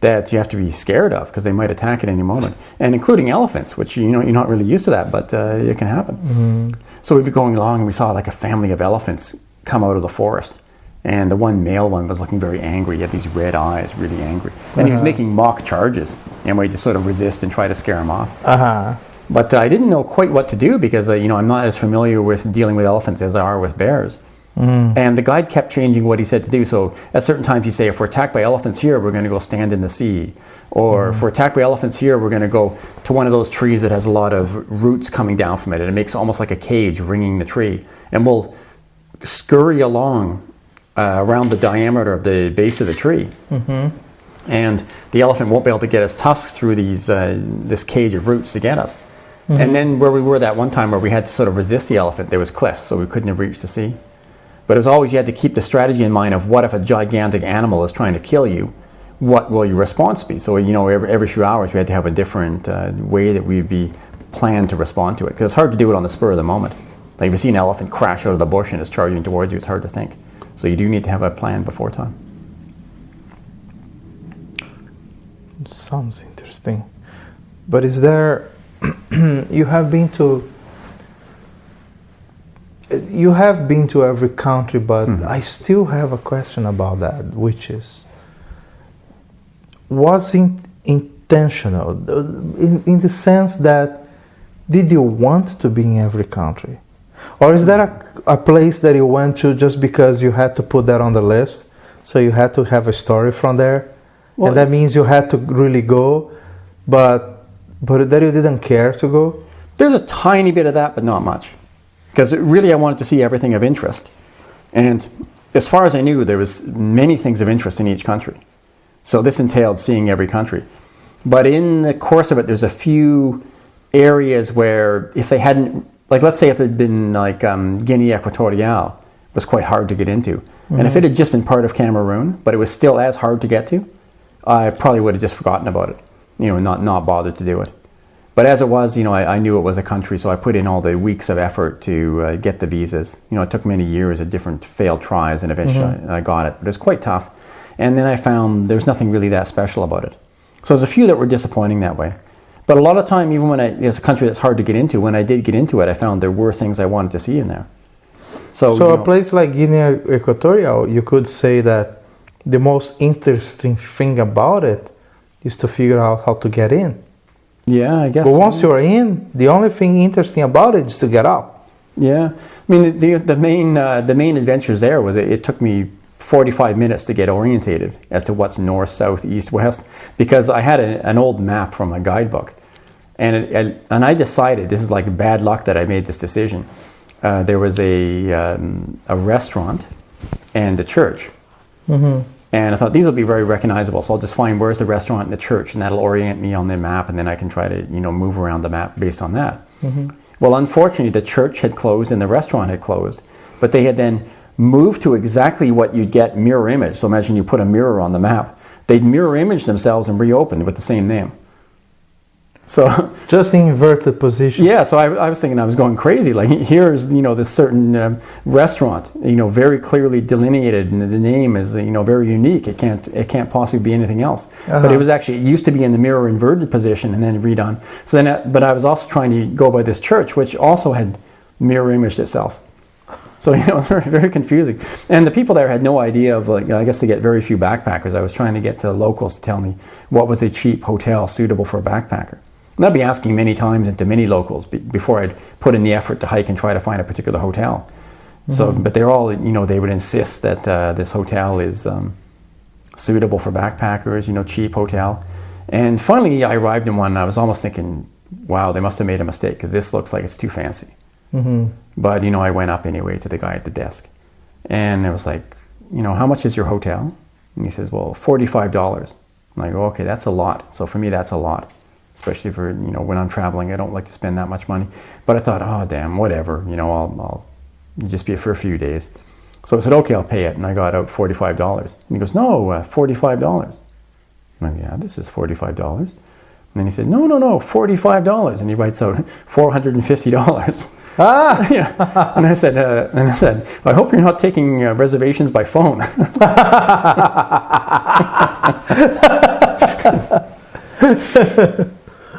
that you have to be scared of because they might attack at any moment, and including elephants, which you're not really used to that, but it can happen. So we'd be going along and we saw like a family of elephants come out of the forest, and the one male one was looking very angry. He had these red eyes, really angry, and he was making mock charges, and we just sort of resist and try to scare him off. But I didn't know quite what to do, because I'm not as familiar with dealing with elephants as I are with bears. And the guide kept changing what he said to do. So at certain times he'd say, if we're attacked by elephants here, we're going to go stand in the sea. Or if we're attacked by elephants here, we're going to go to one of those trees that has a lot of roots coming down from it. And it makes almost like a cage ringing the tree. And we'll scurry along around the diameter of the base of the tree. And the elephant won't be able to get its tusks through this cage of roots to get us. And then where we were that one time where we had to sort of resist the elephant, there was cliffs, so we couldn't have reached the sea. But it was always, you had to keep the strategy in mind of what if a gigantic animal is trying to kill you, what will your response be? So, every few hours we had to have a different way that we'd be planned to respond to it. Because it's hard to do it on the spur of the moment. Like if you see an elephant crash out of the bush and it's charging towards you, it's hard to think. So you do need to have a plan before time. Sounds interesting. But is there, you have been to every country, but I still have a question about that, which is, was it intentional, in the sense that, did you want to be in every country? Or is that a place that you went to just because you had to put that on the list, so you had to have a story from there, and that means you had to really go, but that you didn't care to go? There's a tiny bit of that, but not much. Because really I wanted to see everything of interest. And as far as I knew, there was many things of interest in each country. So this entailed seeing every country. But in the course of it, there's a few areas where if they hadn't, like let's say if there'd been like Guinea Equatorial, was quite hard to get into. And if it had just been part of Cameroon, but it was still as hard to get to, I probably would have just forgotten about it, not bothered to do it. But as it was, I knew it was a country, so I put in all the weeks of effort to get the visas. It took many years of different failed tries, and eventually I got it. But it was quite tough. And then I found there's nothing really that special about it. So there's a few that were disappointing that way. But a lot of time, even when it's a country that's hard to get into, when I did get into it, I found there were things I wanted to see in there. So a place like Guinea Equatorial, you could say that the most interesting thing about it is to figure out how to get in. Yeah, I guess. But once you're in, the only thing interesting about it is to get out. Yeah, I mean the main adventures there was it took me 45 minutes to get orientated as to what's north, south, east, west, because I had an old map from a guidebook, and I decided, this is like bad luck that I made this decision. There was a restaurant and a church. Mm-hmm. And I thought these will be very recognizable, so I'll just find where's the restaurant and the church, and that'll orient me on the map, and then I can try to move around the map based on that. Mm-hmm. Well, unfortunately, the church had closed and the restaurant had closed, but they had then moved to exactly what you'd get mirror image. So imagine you put a mirror on the map. They'd mirror image themselves and reopened with the same name. So just inverted position. Yeah, so I was thinking I was going crazy. Like, here's this certain restaurant, very clearly delineated, and the name is very unique. It can't possibly be anything else. Uh-huh. But it used to be in the mirror inverted position and then redone. So then, but I was also trying to go by this church, which also had mirror imaged itself. So it was very, very confusing. And the people there had no idea of, I guess they get very few backpackers. I was trying to get to locals to tell me what was a cheap hotel suitable for a backpacker. And I'd be asking many times into many locals before I'd put in the effort to hike and try to find a particular hotel. Mm-hmm. So, but they're all, they would insist that this hotel is suitable for backpackers, cheap hotel. And finally, I arrived in one, and I was almost thinking, wow, they must have made a mistake, because this looks like it's too fancy. Mm-hmm. But, I went up anyway to the guy at the desk. And it was like, how much is your hotel? And he says, well, $45. And I go, okay, that's a lot. So for me, that's a lot. Especially for, when I'm traveling, I don't like to spend that much money. But I thought, oh, damn, whatever, I'll just be for a few days. So I said, okay, I'll pay it. And I got out $45. And he goes, no, $45. I'm like, yeah, this is $45. And then he said, no, $45. And he writes out $450. Ah! Yeah. And I said, I hope you're not taking reservations by phone.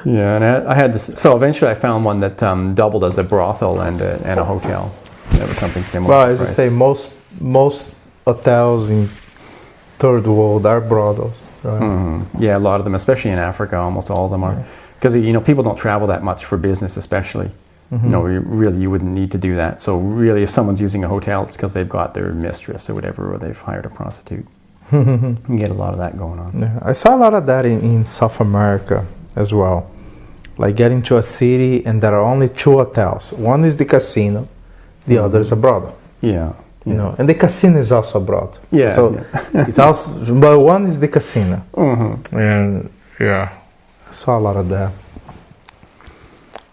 Yeah, and I had this. So eventually, I found one that doubled as a brothel and a hotel. That was something similar. Well, as I say, most hotels in third world are brothels, right? Mm-hmm. Yeah, a lot of them, especially in Africa, almost all of them are, because people don't travel that much for business, especially. Mm-hmm. You wouldn't need to do that. So really, if someone's using a hotel, it's because they've got their mistress or whatever, or they've hired a prostitute. You get a lot of that going on. Yeah, I saw a lot of that in South America as well. Like getting to a city and there are only two hotels. One is the casino, the mm-hmm. other is a brothel. Yeah. And the casino is also a brothel. Yeah. So it's also, but one is the casino. Mm-hmm. And I saw a lot of that.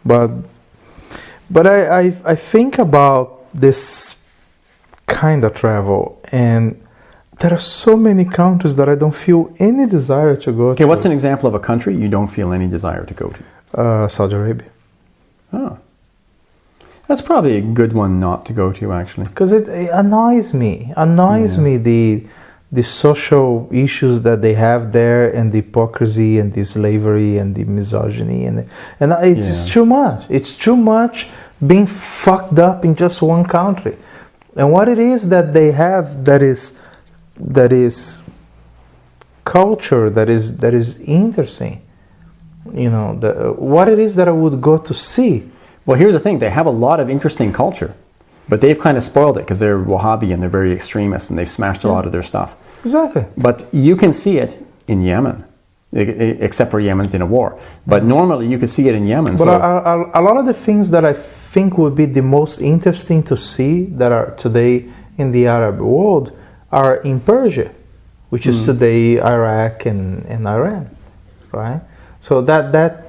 But I think about this kind of travel, and there are so many countries that I don't feel any desire to go to. Okay, what's an example of a country you don't feel any desire to go to? Saudi Arabia. Oh. That's probably a good one not to go to, actually. Because it annoys me. The social issues that they have there, and the hypocrisy and the slavery and the misogyny, and it's too much. It's too much being fucked up in just one country. And what it is that they have that is culture that is interesting. What it is that I would go to see. Well, here's the thing. They have a lot of interesting culture, but they've kind of spoiled it because they're Wahhabi and they're very extremist and they've smashed a lot of their stuff. Exactly. But you can see it in Yemen, except for Yemen's in a war. But normally you could see it in Yemen. But a lot of the things that I think would be the most interesting to see that are today in the Arab world are in Persia, which is today Iraq and Iran, right? So that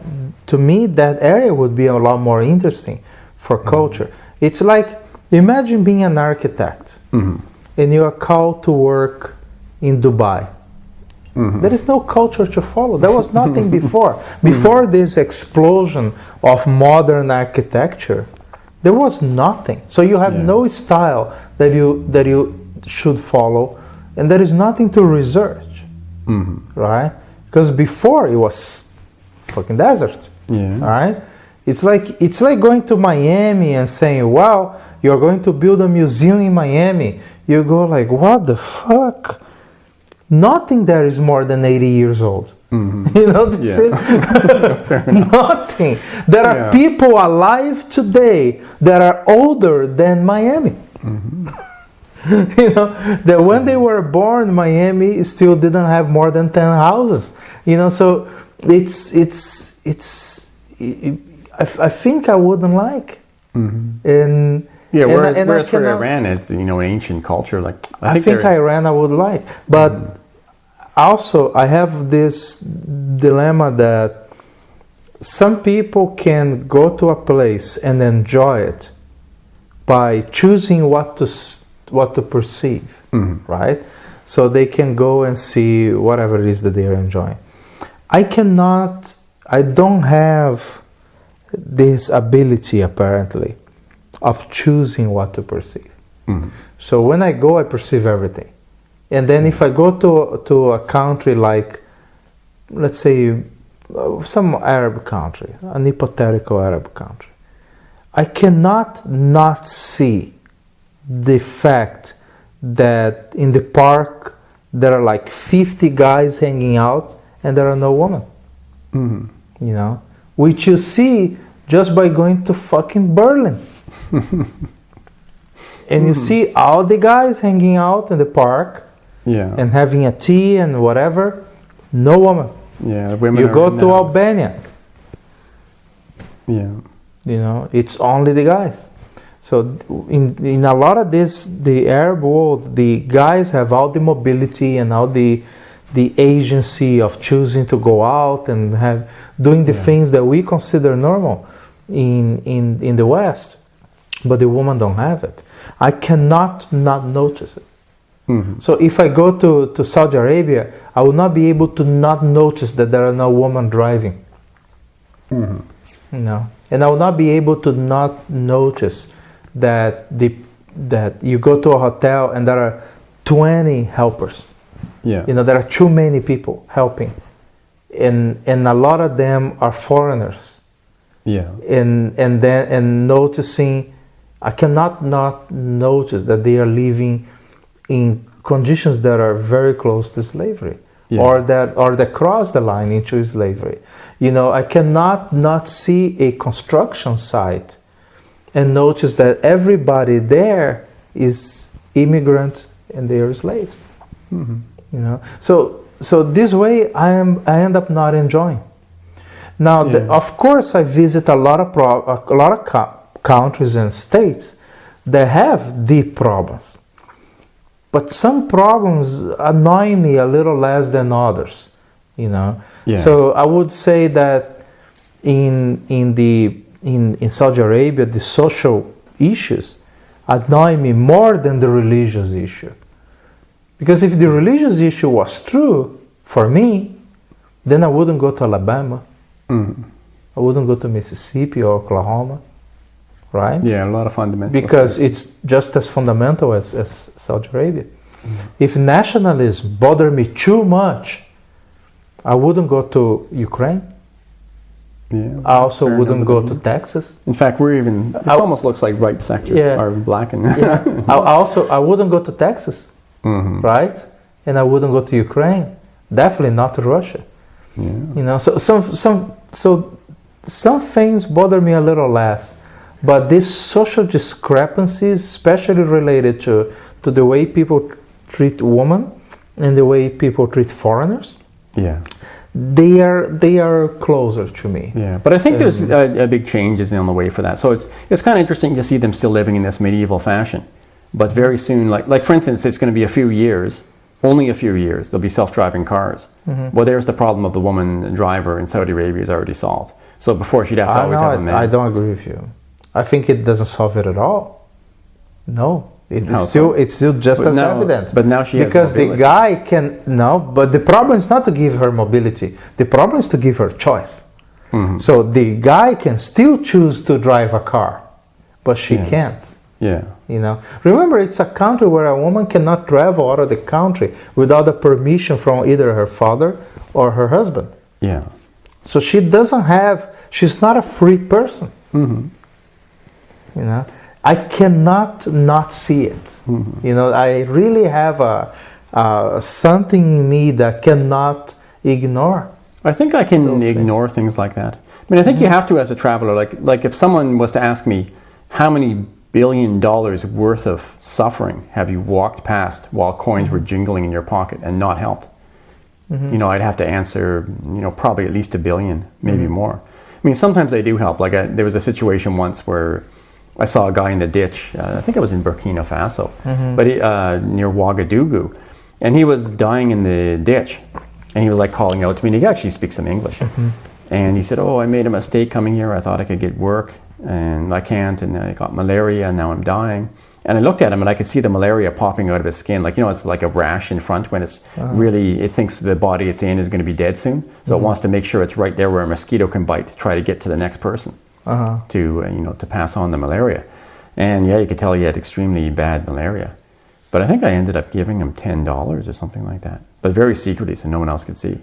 to me, that area would be a lot more interesting for culture. It's like, imagine being an architect and you are called to work in Dubai. There is no culture to follow. There was nothing before. Before this explosion of modern architecture, there was nothing. So you have no style that you should follow, and there is nothing to research, right? Because before it was fucking desert, right? It's like going to Miami and saying, wow, you're going to build a museum in Miami. You go like, what the fuck? nothing there is more than 80 years old. Mm-hmm. You know, that's it. Nothing. There are people alive today that are older than Miami. Mm-hmm. You know, that when they were born, Miami still didn't have more than 10 houses. You know, so I think I wouldn't like. Mm-hmm. And yeah, whereas for Iran, it's, you know, an ancient culture. Like I think Iran I would like, but also I have this dilemma that some people can go to a place and enjoy it by choosing what to perceive, right? So they can go and see whatever it is that they are enjoying. I don't have this ability apparently of choosing what to perceive. So when I go, I perceive everything. And then if I go to a country like, let's say, some Arab country, an hypothetical Arab country, I cannot not see the fact that in the park there are like 50 guys hanging out and there are no women. You know, which you see just by going to fucking Berlin. And you see all the guys hanging out in the park and having a tea and whatever, no woman. Yeah, women. You go to Albania. Yeah. You know, it's only the guys. So in a lot of this, the Arab world, the guys have all the mobility and all the agency of choosing to go out and doing the things that we consider normal in the West, but the woman don't have it. I cannot not notice it. So if I go to Saudi Arabia, I will not be able to not notice that there are no women driving. No, and I will not be able to not notice that you go to a hotel and there are 20 helpers. You know, there are too many people helping, and a lot of them are foreigners. And noticing, I cannot not notice that they are living in conditions that are very close to slavery, or that cross the line into slavery. You know, I cannot not see a construction site and notice that everybody there is immigrant and they are slaves. You know, so this way I end up not enjoying. Now, of course, I visit a lot of countries and states that have deep problems, but some problems annoy me a little less than others. You know, so I would say that in Saudi Arabia, the social issues annoy me more than the religious issue. Because if the religious issue was true for me, then I wouldn't go to Alabama. I wouldn't go to Mississippi or Oklahoma, right? Yeah, a lot of fundamentals. Because it's just as fundamental as Saudi Arabia. If nationalism bothered me too much, I wouldn't go to Ukraine. I also wouldn't go to Texas. In fact, it almost looks like right sector or black and. I wouldn't go to Texas. Right? And I wouldn't go to Ukraine. Definitely not to Russia. You know, so some things bother me a little less, but these social discrepancies, especially related to the way people treat women and the way people treat foreigners, they are closer to me. But I think there's a big changes on the way for that. So it's kind of interesting to see them still living in this medieval fashion. But very soon, like for instance, it's going to be only a few years, there'll be self-driving cars. Well, there's the problem of the woman driver in Saudi Arabia is already solved. So before she'd have to always have a man. I don't agree with you. I think it doesn't solve it at all. No, it's still just as evident. But now she has because mobility. The guy can but the problem is not to give her mobility. The problem is to give her choice. So the guy can still choose to drive a car, but she can't. You know, remember, it's a country where a woman cannot travel out of the country without a permission from either her father or her husband. So she's not a free person. You know, I cannot not see it. You know, I really have something in me that cannot ignore. I think I can ignore things like that. I mean, I think you have to as a traveler. Like if someone was to ask me, how many $1 billion worth of suffering have you walked past while coins were jingling in your pocket and not helped? You know, I'd have to answer, you know, probably at least $1 billion, maybe more. I mean, sometimes they do help. Like there was a situation once where I saw a guy in the ditch. I think I was in Burkina Faso, but near Ouagadougou, and he was dying in the ditch, and he was like calling out to me. And he actually speaks some English, and he said, "Oh, I made a mistake coming here. I thought I could get work, and I can't, and I got malaria, and now I'm dying." And I looked at him, and I could see the malaria popping out of his skin. Like, you know, it's like a rash in front when it's really, it thinks the body it's in is going to be dead soon. So it wants to make sure it's right there where a mosquito can bite to try to get to the next person to, you know, to pass on the malaria. And yeah, you could tell he had extremely bad malaria. But I think I ended up giving him $10 or something like that. But very secretly, so no one else could see.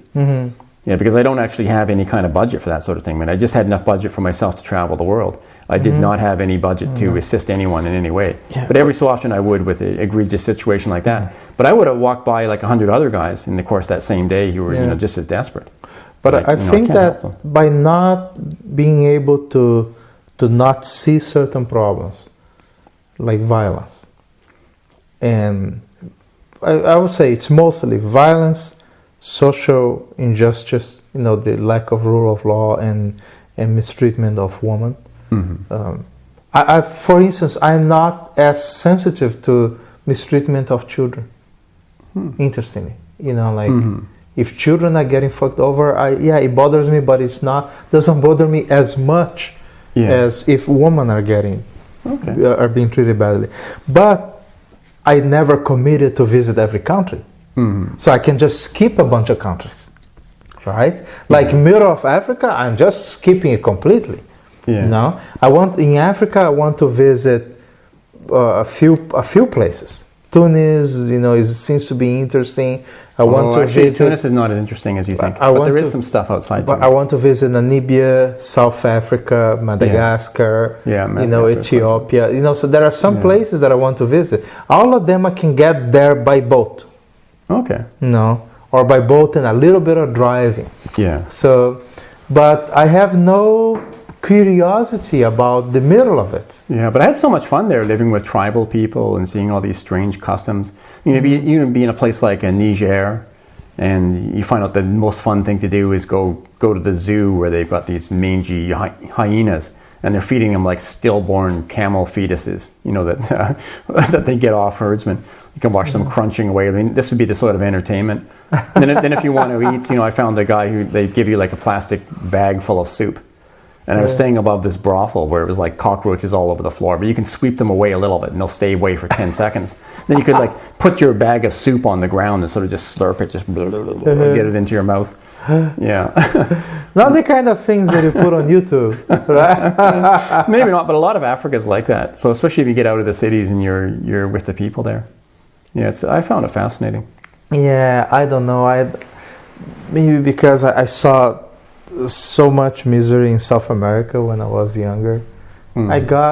Yeah, because I don't actually have any kind of budget for that sort of thing. I mean, I just had enough budget for myself to travel the world. I did not have any budget to assist anyone in any way. Yeah. But every so often I would with an egregious situation like that. But I would have walked by like 100 other guys in the course that same day who were, you know, just as desperate. But I think that by not being able to not see certain problems, like violence, and I would say it's mostly violence, social injustice, you know, the lack of rule of law and mistreatment of women. I, for instance, I'm not as sensitive to mistreatment of children. Interestingly, you know, like if children are getting fucked over, it bothers me, but doesn't bother me as much as if women are are being treated badly. But I never committed to visit every country. So I can just skip a bunch of countries, right? Like middle of Africa, I'm just skipping it completely. You know, in Africa, I want to visit a few places. Tunis, you know, seems to be interesting. I want to visit. Tunis is not as interesting as you think, but there is some stuff outside. But I want to visit Namibia, South Africa, Madagascar, you know, Ethiopia. You know, so there are some places that I want to visit. All of them I can get there by boat. Okay. No, or by boat and a little bit of driving. Yeah. So, but I have no curiosity about the middle of it. Yeah, but I had so much fun there living with tribal people and seeing all these strange customs. You know, you be in a place like Niger, and you find out the most fun thing to do is go to the zoo where they've got these mangy hyenas, and they're feeding them like stillborn camel fetuses, you know, that that they get off herdsmen. You can watch them crunching away. I mean, this would be the sort of entertainment. And then if you want to eat, you know, I found a guy who they give you like a plastic bag full of soup. And I was staying above this brothel where it was like cockroaches all over the floor, but you can sweep them away a little bit and they'll stay away for 10 seconds. Then you could like put your bag of soup on the ground and sort of just slurp it, just get it into your mouth. Yeah. Not the kind of things that you put on YouTube, right? Maybe not, but a lot of Africa's like that. So especially if you get out of the cities and you're with the people there. Yeah, I found it fascinating. Yeah, I don't know. Maybe because I saw so much misery in South America when I was younger. Instead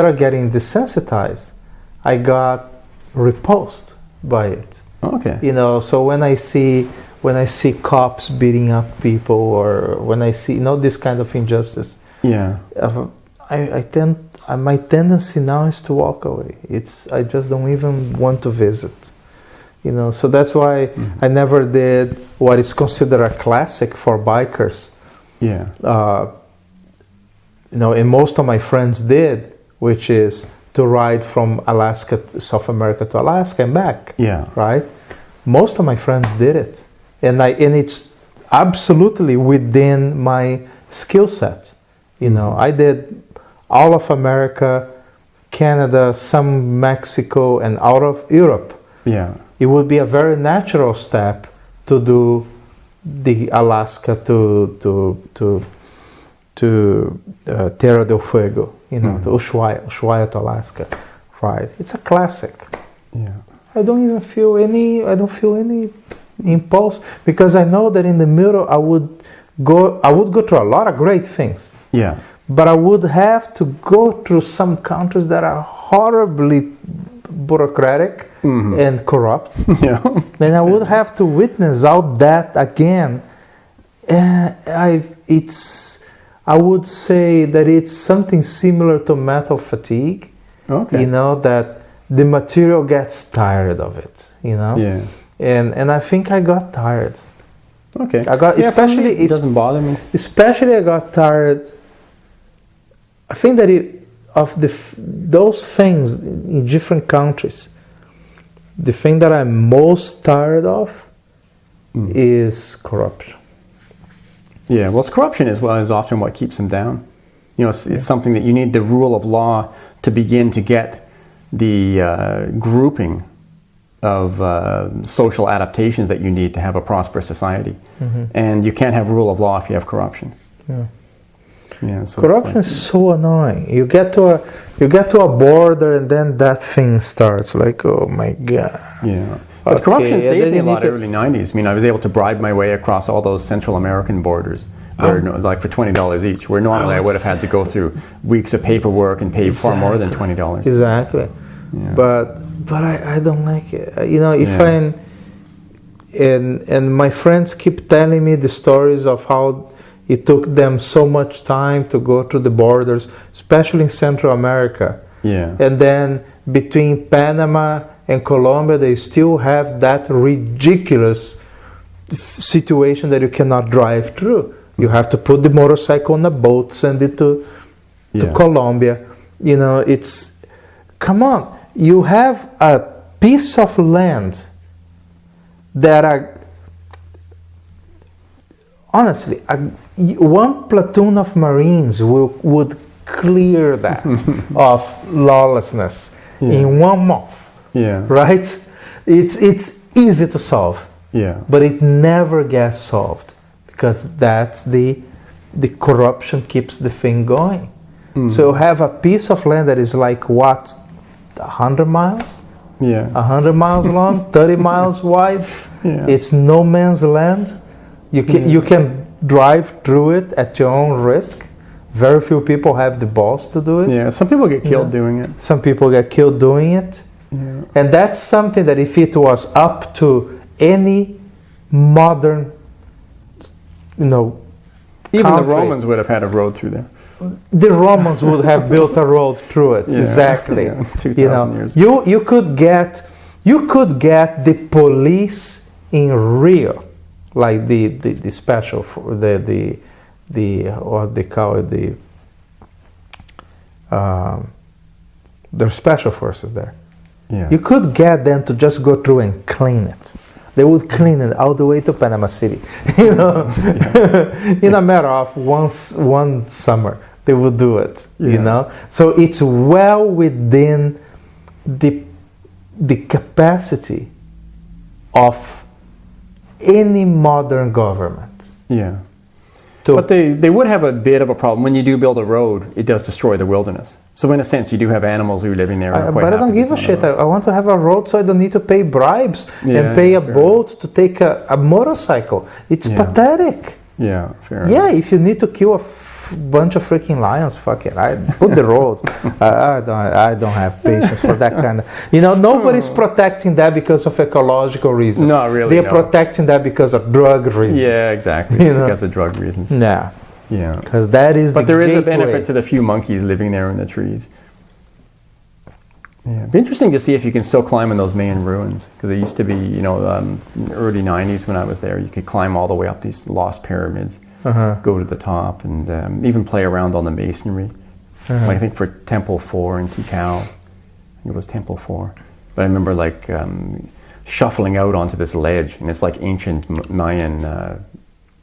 of getting desensitized, I got repulsed by it. Okay. You know, so when I see cops beating up people, or when I see, you know, this kind of injustice, my tendency now is to walk away. I just don't even want to visit. You know, so that's why I never did what is considered a classic for bikers. Yeah. You know, and most of my friends did, which is to ride from South America to Alaska and back. Yeah. Right? Most of my friends did it. And it's absolutely within my skill set. You know, I did all of America, Canada, some Mexico, and out of Europe. Yeah. It would be a very natural step to do the Alaska to Terra del Fuego, you know, to Ushuaia to Alaska, right? It's a classic. Yeah. I don't feel any impulse, because I know that in the middle I would go through a lot of great things. Yeah. But I would have to go through some countries that are horribly bureaucratic and corrupt. Yeah. And I would have to witness all that again. I would say that it's something similar to metal fatigue. Okay. You know, that the material gets tired of it, you know? Yeah. And I think I got tired. Okay. I got, Yeah, especially, for me, it doesn't bother me. especially I got tired. I think that those things in different countries, the thing that I'm most tired of is corruption. Yeah, well, it's corruption as well is often what keeps them down. You know, it's something that you need the rule of law to begin to get the grouping of social adaptations that you need to have a prosperous society. And you can't have rule of law if you have corruption. Yeah. Yeah, so Corruption is so annoying. You get to a border and then that thing starts like, oh my god. Yeah. But Okay, corruption and saved then me a you lot need in the early 90s. I mean, I was able to bribe my way across all those Central American borders, where, like for $20 each, where normally I would have had to go through weeks of paperwork and pay far more than $20. Exactly. Yeah. But I don't like it. You know, if and my friends keep telling me the stories of how it took them so much time to go to the borders, especially in Central America. Yeah. And then between Panama and Colombia, they still have that ridiculous situation that you cannot drive through. You have to put the motorcycle on a boat, send it to Colombia. You know, it's, come on, you have a piece of land that are, honestly, one platoon of Marines would clear that of lawlessness in 1 month. Yeah. Right? It's easy to solve. Yeah. But it never gets solved because that's the corruption keeps the thing going. So you have a piece of land that is like what, 100 miles? Yeah. 100 miles long, 30 miles wide. Yeah. It's no man's land. You can drive through it at your own risk. Very few people have the balls to do it. Yeah. Some people get killed doing it. Some people get killed doing it. Yeah. And that's something that if it was up to any modern, even country, the Romans would have had a road through there. the Romans would have built a road through it. Yeah. Exactly. Yeah. 2,000 years. You could get the police in Rio, like the special for the what they call it, the special forces there. Yeah. You could get them to just go through and clean it. They would clean it all the way to Panama City, in a matter of one summer. They would do it, So it's well within the capacity of any modern government. Yeah. But they would have a bit of a problem. When you do build a road, it does destroy the wilderness. So in a sense, you do have animals who are living there. But I don't give a shit. I want to have a road so I don't need to pay bribes and pay a boat to take a motorcycle. It's pathetic. Yeah, fair enough. If you need to kill a bunch of freaking lions, fuck it. I put the road. I don't have patience for that kind of. Nobody's protecting that because of ecological reasons. Not really. They're protecting that because of drug reasons. Yeah, exactly. It's because of drug reasons. Yeah. Yeah. Because that is. But there is a benefit to the few monkeys living there in the trees. Yeah, it'd be interesting to see if you can still climb in those Mayan ruins, because it used to be, in the early 90s when I was there, you could climb all the way up these lost pyramids, go to the top, and even play around on the masonry. Like I think for Temple 4 in Tikal, I think it was Temple 4. But I remember shuffling out onto this ledge, and it's like ancient Mayan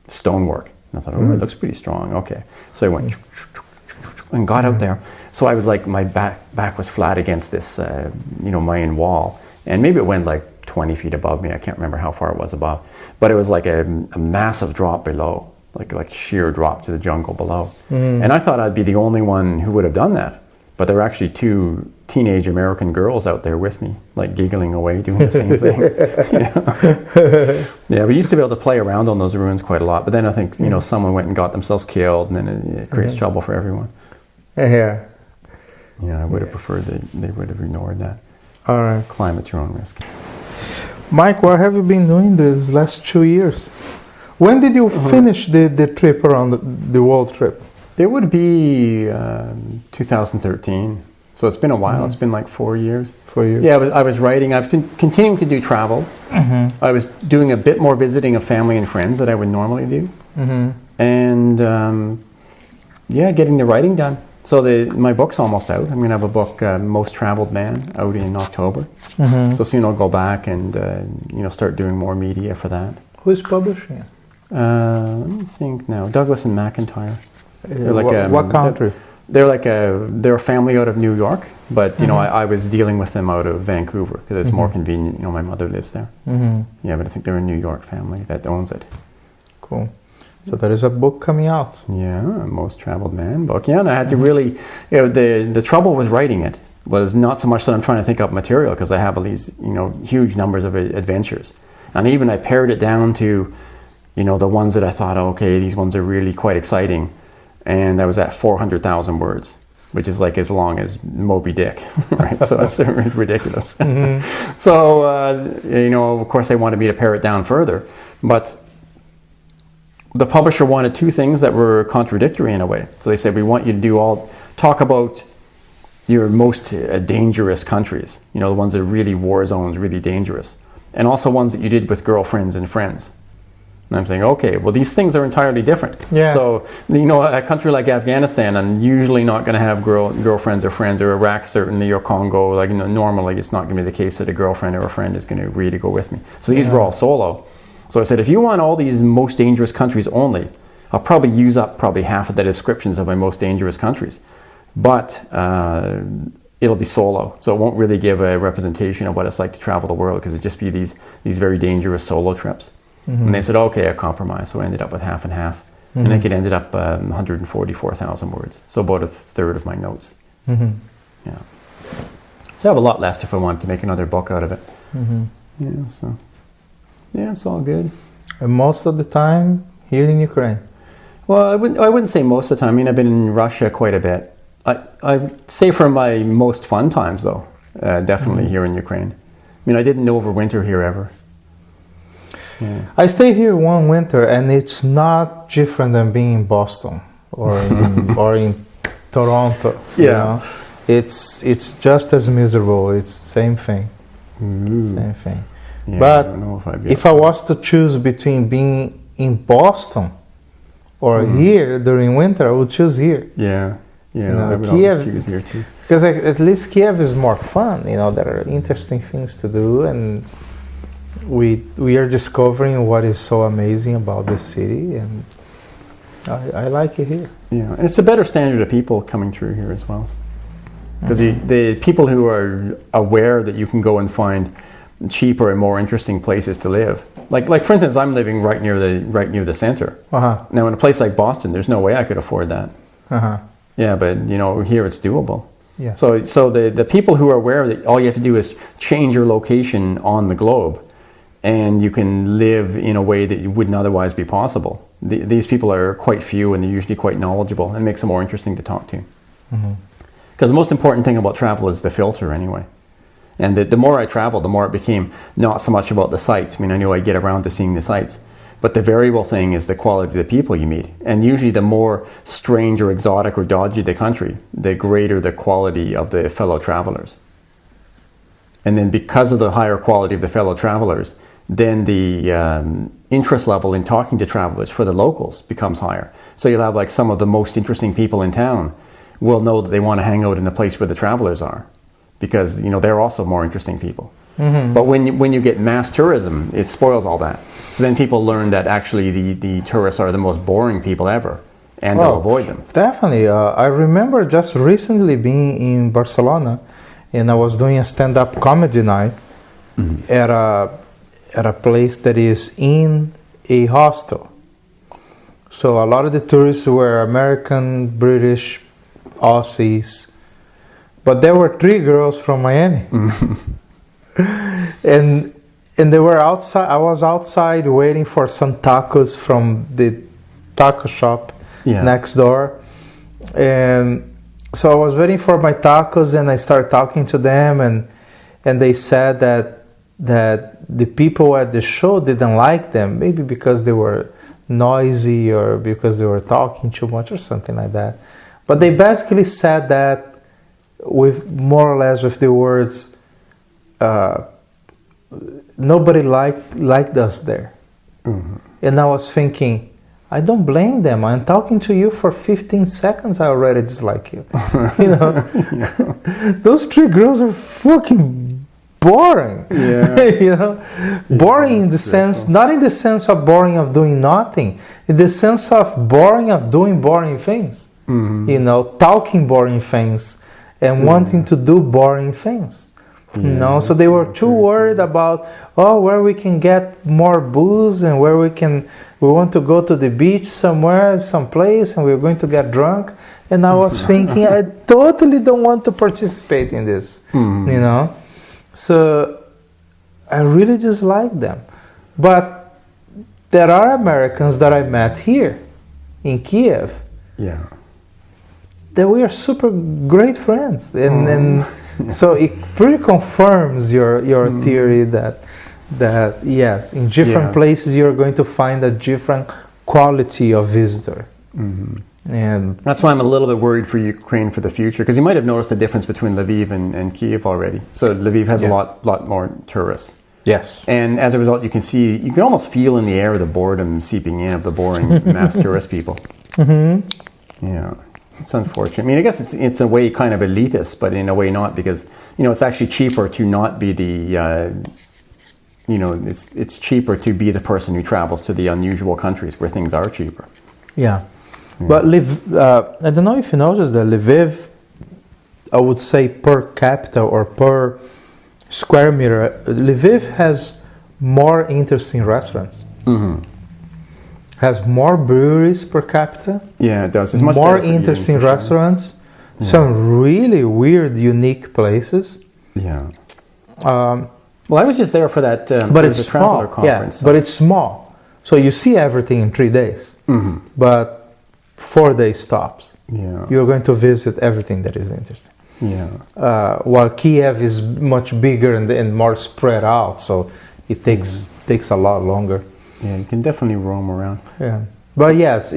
stonework. And I thought, it looks pretty strong. Okay, so I went and got out there. So I was my back was flat against this, Mayan wall, and maybe it went 20 feet above me. I can't remember how far it was above, but it was like a massive drop below, like sheer drop to the jungle below. And I thought I'd be the only one who would have done that, but there were actually 2 teenage American girls out there with me, giggling away, doing the same thing. Yeah, we used to be able to play around on those ruins quite a lot, but then I think someone went and got themselves killed, and then it creates trouble for everyone. Yeah. Yeah, I would have preferred they would have ignored that. All right. Climb at your own risk. Mike, what have you been doing these last 2 years? When did you finish the trip around the world trip? It would be 2013. So it's been a while. It's been like 4 years. For you? Yeah, I was writing. I've been continuing to do travel. I was doing a bit more visiting of family and friends that I would normally do. And getting the writing done. So my book's almost out. I'm going to have a book, Most Traveled Man, out in October. So soon I'll go back and start doing more media for that. Who's publishing it? Let me think now. Douglas and McIntyre. They're like what country? They're a family out of New York, but I was dealing with them out of Vancouver because it's more convenient. My mother lives there. Yeah, but I think they're a New York family that owns it. Cool. So there is a book coming out. Yeah, Most Traveled Man book. Yeah, and I had to really, the trouble with writing it was not so much that I'm trying to think up material because I have all these, huge numbers of adventures. And even I pared it down to, the ones that I thought, okay, these ones are really quite exciting. And I was at 400,000 words, which is like as long as Moby Dick, right? So it's ridiculous. So, of course they wanted me to pare it down further, but the publisher wanted two things that were contradictory in a way. So they said, we want you to talk about your most dangerous countries, the ones that are really war zones, really dangerous, and also ones that you did with girlfriends and friends. And I'm saying, okay, well, these things are entirely different. Yeah. So, a country like Afghanistan, I'm usually not going to have girlfriends or friends, or Iraq certainly, or Congo. Normally it's not going to be the case that a girlfriend or a friend is going to agree to go with me. So these were all solo. So I said, if you want all these most dangerous countries only, I'll probably use up half of the descriptions of my most dangerous countries. But it'll be solo. So it won't really give a representation of what it's like to travel the world, because it'd just be these very dangerous solo trips. And they said, okay, a compromise. So I ended up with half and half. And I think it ended up 144,000 words. So about a third of my notes. Yeah. So I have a lot left if I wanted to make another book out of it. Yeah, so... yeah, it's all good. And most of the time here in Ukraine? Well, I wouldn't say most of the time. I mean, I've been in Russia quite a bit. I'd say for my most fun times, though, definitely here in Ukraine. I mean, I didn't overwinter here ever. Yeah. I stay here one winter, and it's not different than being in Boston or in Toronto. Yeah, it's just as miserable. It's the same thing. Same thing. Yeah, but if I was to choose between being in Boston or here during winter, I would choose here. Yeah, I would Kiev, choose here too. Because at least Kiev is more fun. There are interesting things to do, and we are discovering what is so amazing about this city, and I like it here. Yeah, and it's a better standard of people coming through here as well, because the people who are aware that you can go and find cheaper and more interesting places to live. Like for instance, I'm living right near the center. Now in a place like Boston, there's no way I could afford that. Yeah, but here it's doable. Yeah. So the people who are aware that all you have to do is change your location on the globe, and you can live in a way that wouldn't otherwise be possible. These people are quite few, and they're usually quite knowledgeable, and makes them more interesting to talk to. Because the most important thing about travel is the filter anyway. And the more I traveled, the more it became not so much about the sights. I mean, I knew I'd get around to seeing the sights. But the variable thing is the quality of the people you meet. And usually the more strange or exotic or dodgy the country, the greater the quality of the fellow travelers. And then because of the higher quality of the fellow travelers, then the interest level in talking to travelers for the locals becomes higher. So you'll have like some of the most interesting people in town will know that they want to hang out in the place where the travelers are, because they're also more interesting people. But when you get mass tourism, it spoils all that. So then people learn that actually the tourists are the most boring people ever, and they'll avoid them. Definitely. I remember just recently being in Barcelona, and I was doing a stand-up comedy night at a place that is in a hostel. So a lot of the tourists were American, British, Aussies, but there were 3 girls from Miami. and they were outside. I was outside waiting for some tacos from the taco shop next door, and so I was waiting for my tacos, and I started talking to them, and and they said that the people at the show didn't like them, maybe because they were noisy or because they were talking too much or something like that. But they basically said that with more or less with the words, nobody liked us there. Mm-hmm. And I was thinking, I don't blame them. I'm talking to you for 15 seconds. I already dislike you. You know, those three girls are fucking boring. Yeah. You know, boring in the sense, not in the sense of boring of doing nothing, in the sense of boring of doing boring things. Mm-hmm. You know, talking boring things and wanting to do boring things. Yeah, you know, so they were too worried about where we can get more booze and where we want to go to the beach somewhere, someplace, and we're going to get drunk. And I was thinking, I totally don't want to participate in this. Mm-hmm. You know, so I really dislike them. But there are Americans that I met here in Kiev. Yeah, that we are super great friends, and so it pretty confirms your theory that yes, in different places you're going to find a different quality of visitor. Mm-hmm. And that's why I'm a little bit worried for Ukraine for the future, because you might have noticed the difference between Lviv and Kiev already. So Lviv has a lot more tourists. Yes. And as a result, you can almost feel in the air the boredom seeping in of the boring mass tourist people. Mm-hmm. Yeah. It's unfortunate. I mean, I guess it's a way kind of elitist, but in a way not, because it's actually cheaper to not be the it's cheaper to be the person who travels to the unusual countries where things are cheaper. Yeah. But I don't know if you noticed that Lviv, I would say per capita or per square meter, Lviv has more interesting restaurants. Mm-hmm. Has more breweries per capita. Yeah, it does. It's much more interesting restaurants. Yeah. Some really weird, unique places. Yeah. Well, I was just there for that. But it's small. Conference. Yeah, so. But it's small, so you see everything in 3 days. Mm-hmm. But 4 days stops. Yeah. You're going to visit everything that is interesting. Yeah. While Kiev is much bigger and more spread out, so it takes a lot longer. Yeah, you can definitely roam around. Yeah, but yes,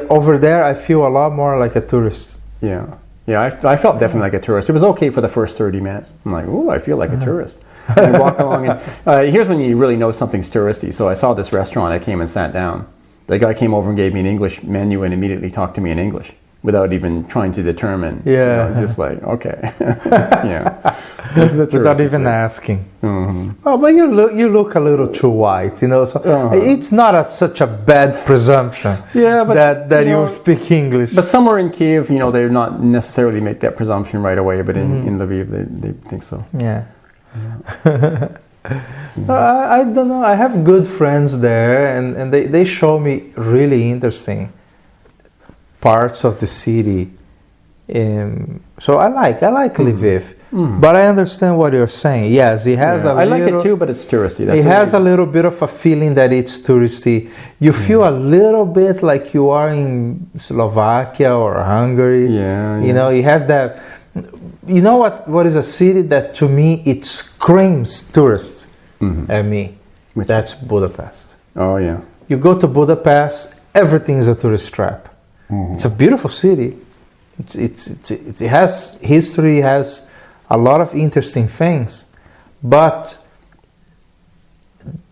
over there I feel a lot more like a tourist. Yeah, I felt definitely like a tourist. It was okay for the first 30 minutes. I'm like, ooh, I feel like a tourist. And I walk along, and here's when you really know something's touristy. So I saw this restaurant. I came and sat down. The guy came over and gave me an English menu and immediately talked to me in English without even trying to determine. Yeah, it's just like, okay, yeah, this is a without even asking. Mm-hmm. Oh, but you look a little too white, So it's not such a bad presumption. Yeah, but that you speak English. But somewhere in Kiev, they're not necessarily make that presumption right away. But in Lviv, they think so. Yeah. I don't know. I have good friends there, and they show me really interesting parts of the city. So I like Lviv, but I understand what you're saying. Yes, it has I like it too, but it's touristy. It has a little bit of a feeling that it's touristy. You feel a little bit like you are in Slovakia or Hungary. Yeah. It has that. You know what is a city that to me it screams tourists at me? That's Budapest. Oh yeah. You go to Budapest, everything is a tourist trap. Mm-hmm. It's a beautiful city. It has history, has a lot of interesting things, but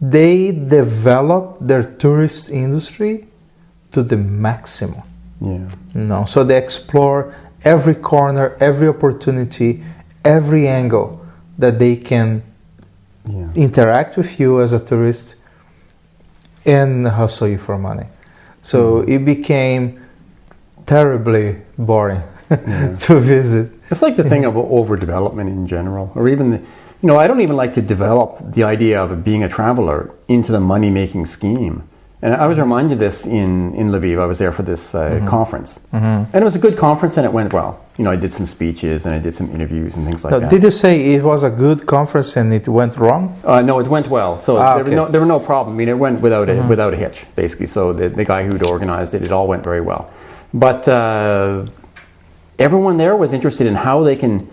they develop their tourist industry to the maximum. Yeah. So they explore every corner, every opportunity, every angle that they can interact with you as a tourist and hustle you for money. So it became terribly boring to visit. It's like the thing of overdevelopment in general, or even I don't even like to develop the idea of being a traveler into the money-making scheme. And I was reminded of this in Lviv. I was there for this conference. Mm-hmm. And it was a good conference and it went well. I did some speeches and I did some interviews and things like that. Did you say it was a good conference and it went wrong? No, it went well. So there were no problem. I mean, it went without a hitch, basically. So the guy who'd organized it all went very well. But everyone there was interested in how they can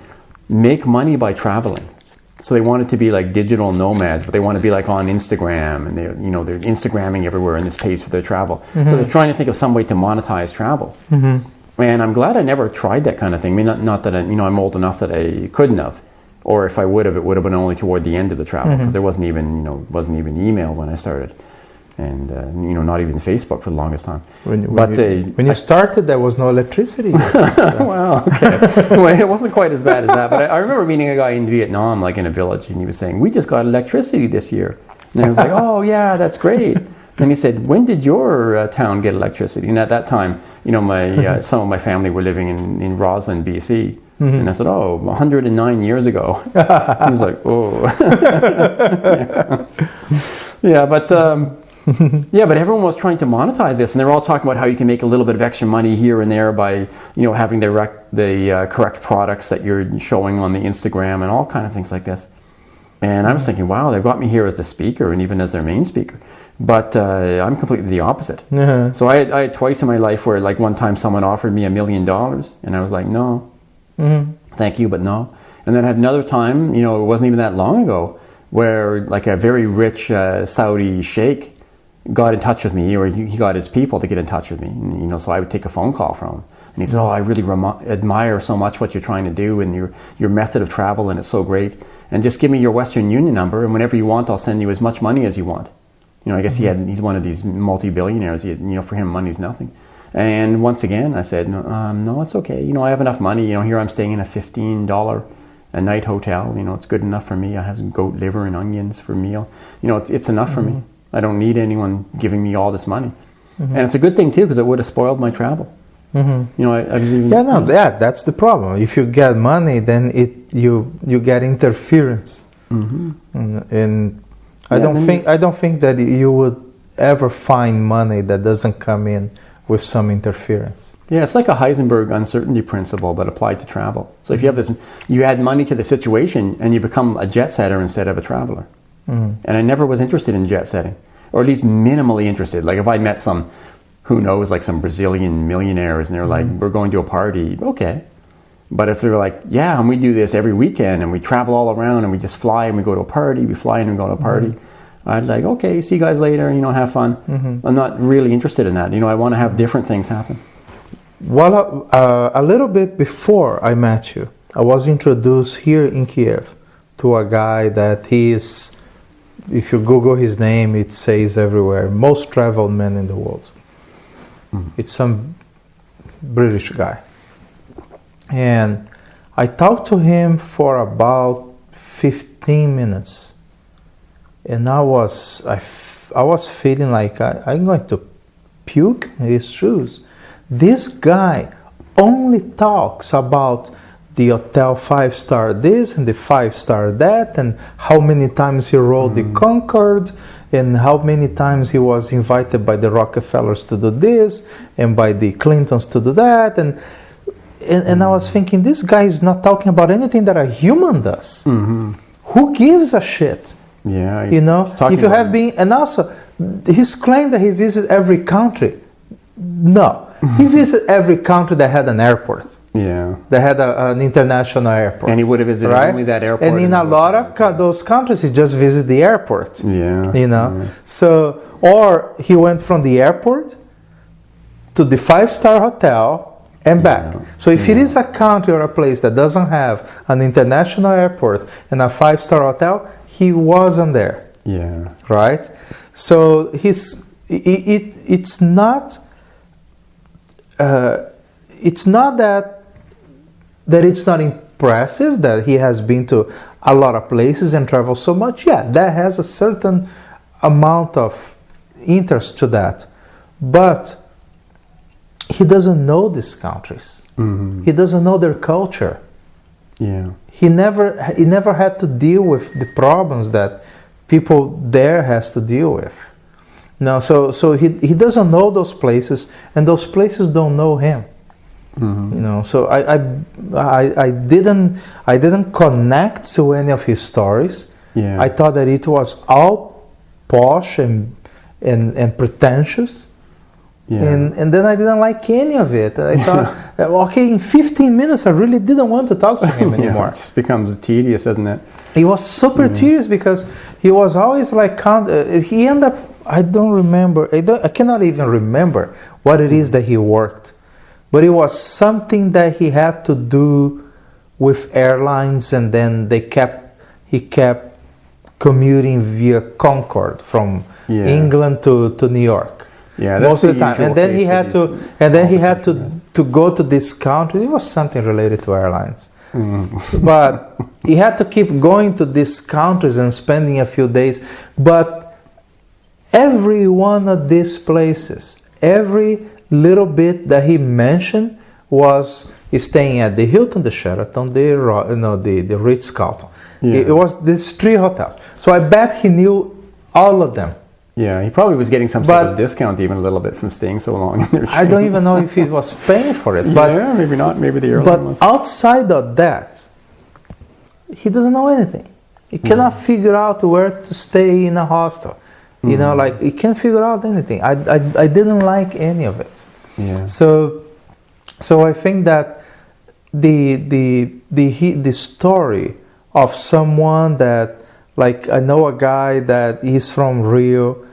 make money by traveling. So they wanted to be like digital nomads, but they want to be like on Instagram, and they're Instagramming everywhere, and this pays for their travel. So they're trying to think of some way to monetize travel. And I'm glad I never tried that kind of thing. I mean, not that I'm old enough that I couldn't have, or if I would have, it would have been only toward the end of the travel, because there wasn't even email when I started, and not even Facebook for the longest time. When you started, there was no electricity yet, so. Well, okay. Well, it wasn't quite as bad as that, but I remember meeting a guy in Vietnam, like in a village, and he was saying, "We just got electricity this year," and I was like, "Oh yeah, that's great." And he said, "When did your town get electricity?" And at that time, my some of my family were living in Roslyn, BC. And I said, 109 years ago. He was like, "Oh." Yeah, but everyone was trying to monetize this, and they're all talking about how you can make a little bit of extra money here and there by, having the correct products that you're showing on the Instagram and all kind of things like this. And I was thinking, wow, they've got me here as the speaker and even as their main speaker. But I'm completely the opposite. So I had twice in my life where, like, one time someone offered me $1 million, and I was like, no, thank you, but no. And then I had another time, it wasn't even that long ago, where like a very rich Saudi sheikh got in touch with me, or he got his people to get in touch with me. And, so I would take a phone call from him. And he said, I really admire so much what you're trying to do and your method of travel, and it's so great. And just give me your Western Union number, and whenever you want, I'll send you as much money as you want. I guess he's one of these multi-billionaires. For him, money's nothing. And once again, I said, no, it's okay. I have enough money. Here I'm staying in a $15 a night hotel. It's good enough for me. I have some goat liver and onions for a meal. It's enough for me. I don't need anyone giving me all this money. And it's a good thing too, because it would have spoiled my travel. I was even, that's the problem. If you get money, then you get interference. And I don't think that you would ever find money that doesn't come in with some interference. Yeah, it's like a Heisenberg uncertainty principle, but applied to travel. So if you have this, you add money to the situation, and you become a jet setter instead of a traveler. And I never was interested in jet setting, or at least minimally interested. Like if I met some, who knows, like some Brazilian millionaires, and they're like, we're going to a party, okay. But if they're like, yeah, and we do this every weekend, and we travel all around, and we just fly, and we go to a party, we fly and we go to a party, I'd like, okay, see you guys later, have fun. I'm not really interested in that. I want to have different things happen. Well, a little bit before I met you, I was introduced here in Kiev to a guy that is, if you Google his name, it says everywhere, most traveled man in the world. It's some British guy. And I talked to him for about 15 minutes. And I was feeling like I'm going to puke in his shoes. This guy only talks about the hotel 5-star this and the 5-star that, and how many times he rode the Concorde, and how many times he was invited by the Rockefellers to do this and by the Clintons to do that. And I was thinking, this guy is not talking about anything that a human does. Who gives a shit? Yeah, if you have been, and also his claim that he visited every country. No, he visited every country that had an airport. Yeah, that had an international airport. And he would have visited only that airport. And in a lot of those countries, he just visited the airport. Yeah, So, or he went from the airport to the 5-star hotel and back. So if it is a country or a place that doesn't have an international airport and a 5-star hotel, he wasn't there. Yeah. Right? So it's not that it's not impressive that he has been to a lot of places and traveled so much. Yeah, that has a certain amount of interest to that. But he doesn't know these countries. He doesn't know their culture. Yeah. He never had to deal with the problems that people there has to deal with. No, so he doesn't know those places, and those places don't know him. So I didn't connect to any of his stories. Yeah. I thought that it was all posh and pretentious, And then I didn't like any of it. I thought, okay, in 15 minutes, I really didn't want to talk to him anymore. It just becomes tedious, doesn't it? It was super tedious because he was always like, he ended up, I don't remember, I cannot even remember what it is that he worked. But it was something that he had to do with airlines, and then he kept commuting via Concorde from England to New York. Yeah, that's most of the time. And then he had to go to this country. It was something related to airlines. But he had to keep going to these countries and spending a few days. But every one of these places, every little bit that he mentioned was staying at the Hilton, the Sheraton, the Ritz-Carlton. It was these 3 hotels. So I bet he knew all of them. Yeah, he probably was getting some sort of discount even a little bit from staying so long in their I don't even know if he was paying for it. But, yeah, maybe not. Maybe the airline was. But outside of that, he doesn't know anything. He cannot figure out where to stay in a hostel. You know, like he can't figure out anything. I didn't like any of it. Yeah. So I think that the story of someone that, like, I know a guy that he's from Rio,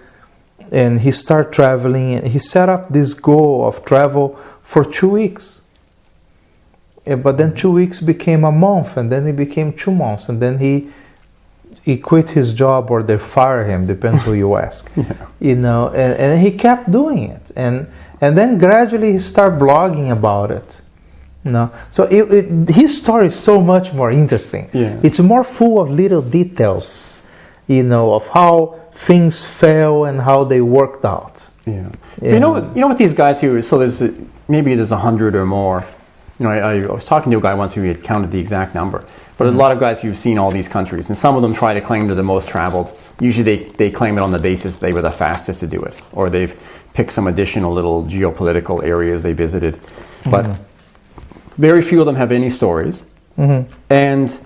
and he started traveling, and he set up this goal of travel for 2 weeks. But then 2 weeks became a month, and then it became 2 months, and then he quit his job, or they fire him, depends who you ask. You know, and he kept doing it, and then gradually he started blogging about it. No, so his story is so much more interesting. Yeah. It's more full of little details, you know, of how things fell and how they worked out. Yeah. You know what these guys who, so maybe there's 100 or more. You know, I was talking to a guy once who had counted the exact number. But a lot of guys who've seen all these countries, and some of them try to claim they're the most traveled. Usually they claim it on the basis they were the fastest to do it, or they've picked some additional little geopolitical areas they visited. But very few of them have any stories. And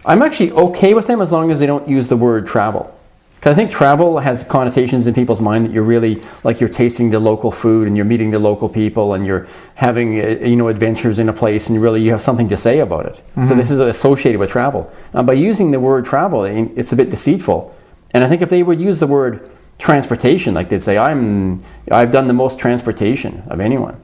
I'm actually okay with them as long as they don't use the word travel. Because I think travel has connotations in people's mind that you're really, like, you're tasting the local food and you're meeting the local people and you're having, adventures in a place, and you have something to say about it. So this is associated with travel. By using the word travel, it's a bit deceitful. And I think if they would use the word transportation, like they'd say, I've done the most transportation of anyone.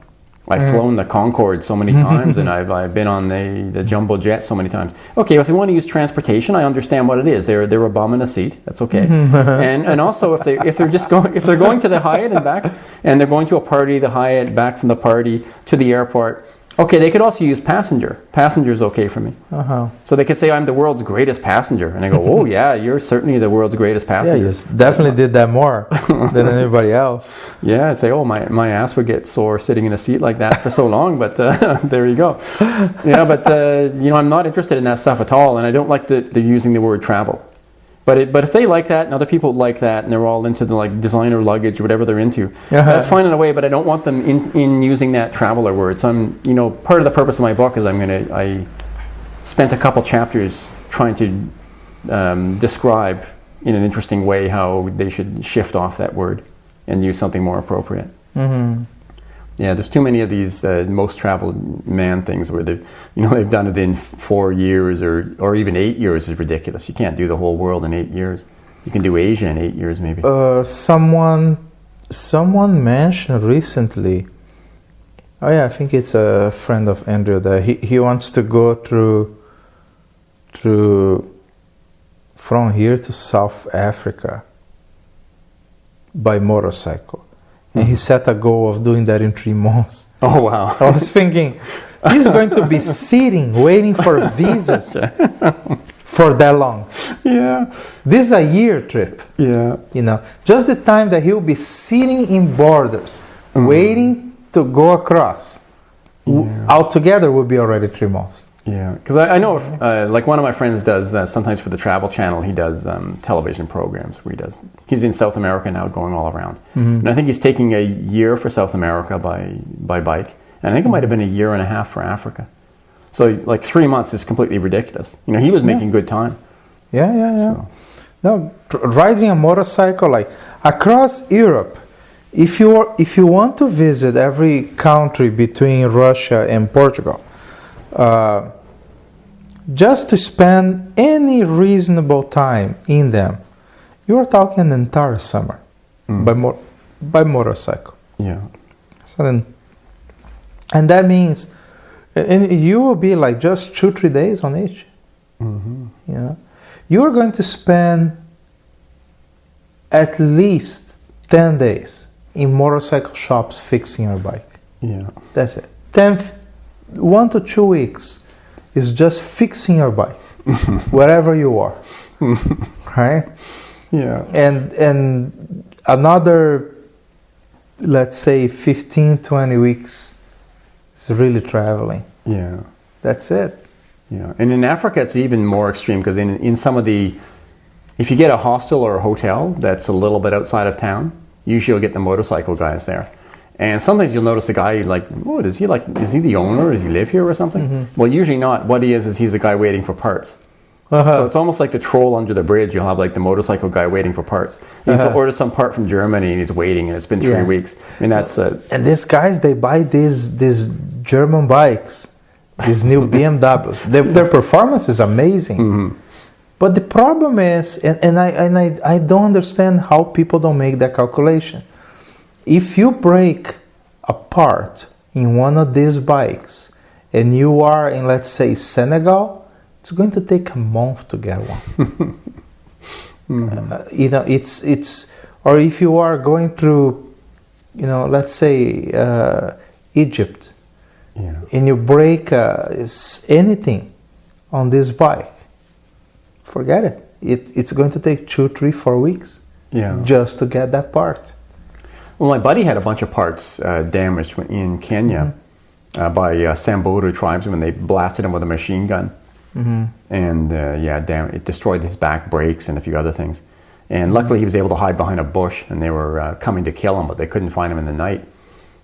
I've flown the Concorde so many times, and I've been on the jumbo jet so many times. Okay, if they want to use transportation, I understand what it is. They're a bum in a seat. That's okay. and also if they're going to the Hyatt and back, and they're going to a party, the Hyatt, back from the party to the airport. Okay, they could also use passenger. Passenger's okay for me. So they could say, I'm the world's greatest passenger. And I go, oh yeah, you're certainly the world's greatest passenger. Yeah, you definitely did that more than anybody else. Yeah, I'd say, oh, my ass would get sore sitting in a seat like that for so long, but there you go. Yeah, but I'm not interested in that stuff at all, and I don't like they're using the word travel. But if they like that, and other people like that, and they're all into the designer luggage or whatever they're into, that's fine in a way. But I don't want them in using that traveler word. So I'm, part of the purpose of my book is I spent a couple chapters trying to describe in an interesting way how they should shift off that word and use something more appropriate. Yeah, there's too many of these most traveled man things where they've done it in 4 years or even 8 years is ridiculous. You can't do the whole world in 8 years. You can do Asia in 8 years maybe. Someone mentioned recently. Oh yeah, I think it's a friend of Andrew that he wants to go through from here to South Africa by motorcycle. And he set a goal of doing that in 3 months. Oh, wow. I was thinking, he's going to be sitting, waiting for visas for that long. Yeah. This is a year trip. Yeah. Just the time that he'll be sitting in borders, waiting to go across. Altogether will be already 3 months. Yeah, because I know, like one of my friends does, sometimes for the Travel Channel, he does television programs where he's in South America now, going all around. And I think he's taking a year for South America by bike. And I think it might have been a year and a half for Africa. So like 3 months is completely ridiculous. He was making good time. Yeah. So. No, riding a motorcycle, like across Europe, if you want to visit every country between Russia and Portugal, just to spend any reasonable time in them, you are talking an entire summer by motorcycle. Yeah. So then, and that means, and you will be like just 2-3 days on each. Mm-hmm. You know, you are going to spend at least 10 days in motorcycle shops fixing your bike. Yeah. That's it. 1 to 2 weeks is just fixing your bike wherever you are. Right? Yeah. And another, let's say 15-20 weeks is really traveling. Yeah. That's it. Yeah. And in Africa, it's even more extreme because in some of the, if you get a hostel or a hotel that's a little bit outside of town, usually you'll get the motorcycle guys there. And sometimes you'll notice a guy like, what is he like? Is he the owner? Does he live here or something? Mm-hmm. Well, usually not. What he is he's a guy waiting for parts. So it's almost like the troll under the bridge. You'll have like the motorcycle guy waiting for parts. He's ordered some part from Germany and he's waiting, and it's been 3 weeks. And that's and these guys, they buy these German bikes, these new BMWs. Their performance is amazing. Mm-hmm. But the problem is, and I don't understand how people don't make that calculation. If you break a part in one of these bikes and you are in, let's say, Senegal, it's going to take a month to get one. You know, it's or if you are going through, you know, let's say Egypt, and you break anything on this bike, forget it. It's going to take 2, 3, 4 weeks just to get that part. Well, my buddy had a bunch of parts damaged in Kenya by Samburu tribes when they blasted him with a machine gun. Mm-hmm. And it destroyed his back brakes and a few other things. And luckily he was able to hide behind a bush, and they were coming to kill him, but they couldn't find him in the night.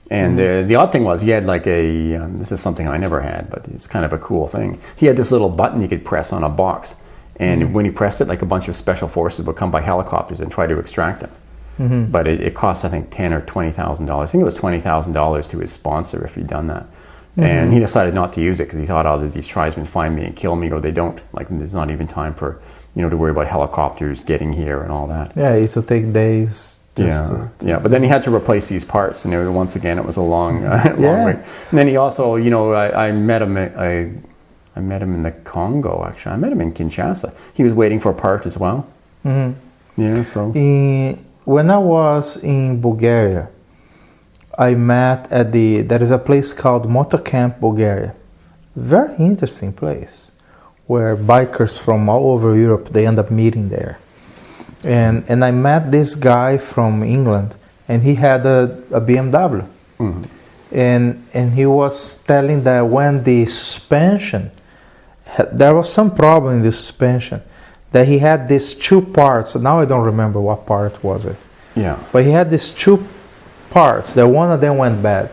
And the odd thing was he had like this is something I never had, but it's kind of a cool thing. He had this little button you could press on a box. And when he pressed it, like a bunch of special forces would come by helicopters and try to extract him. Mm-hmm. But it cost, I think, $10,000 or $20,000. I think it was $20,000 to his sponsor if he'd done that. Mm-hmm. And he decided not to use it because he thought, oh, these tribesmen find me and kill me, or they don't. Like, there's not even time for, to worry about helicopters getting here and all that. Yeah, it'll take days. Yeah. But then he had to replace these parts, and once again, it was a long, long wait. And then he also, I met him. I met him in the Congo. Actually, I met him in Kinshasa. He was waiting for a part as well. Mm-hmm. Yeah. So when I was in Bulgaria, I met there is a place called Motor Camp Bulgaria. Very interesting place where bikers from all over Europe, they end up meeting there. And I met this guy from England, and he had a BMW. Mm-hmm. And he was telling that when the suspension, there was some problem in the suspension, that he had these 2 parts. Now I don't remember what part was it. Yeah. But he had these 2 parts, that one of them went bad.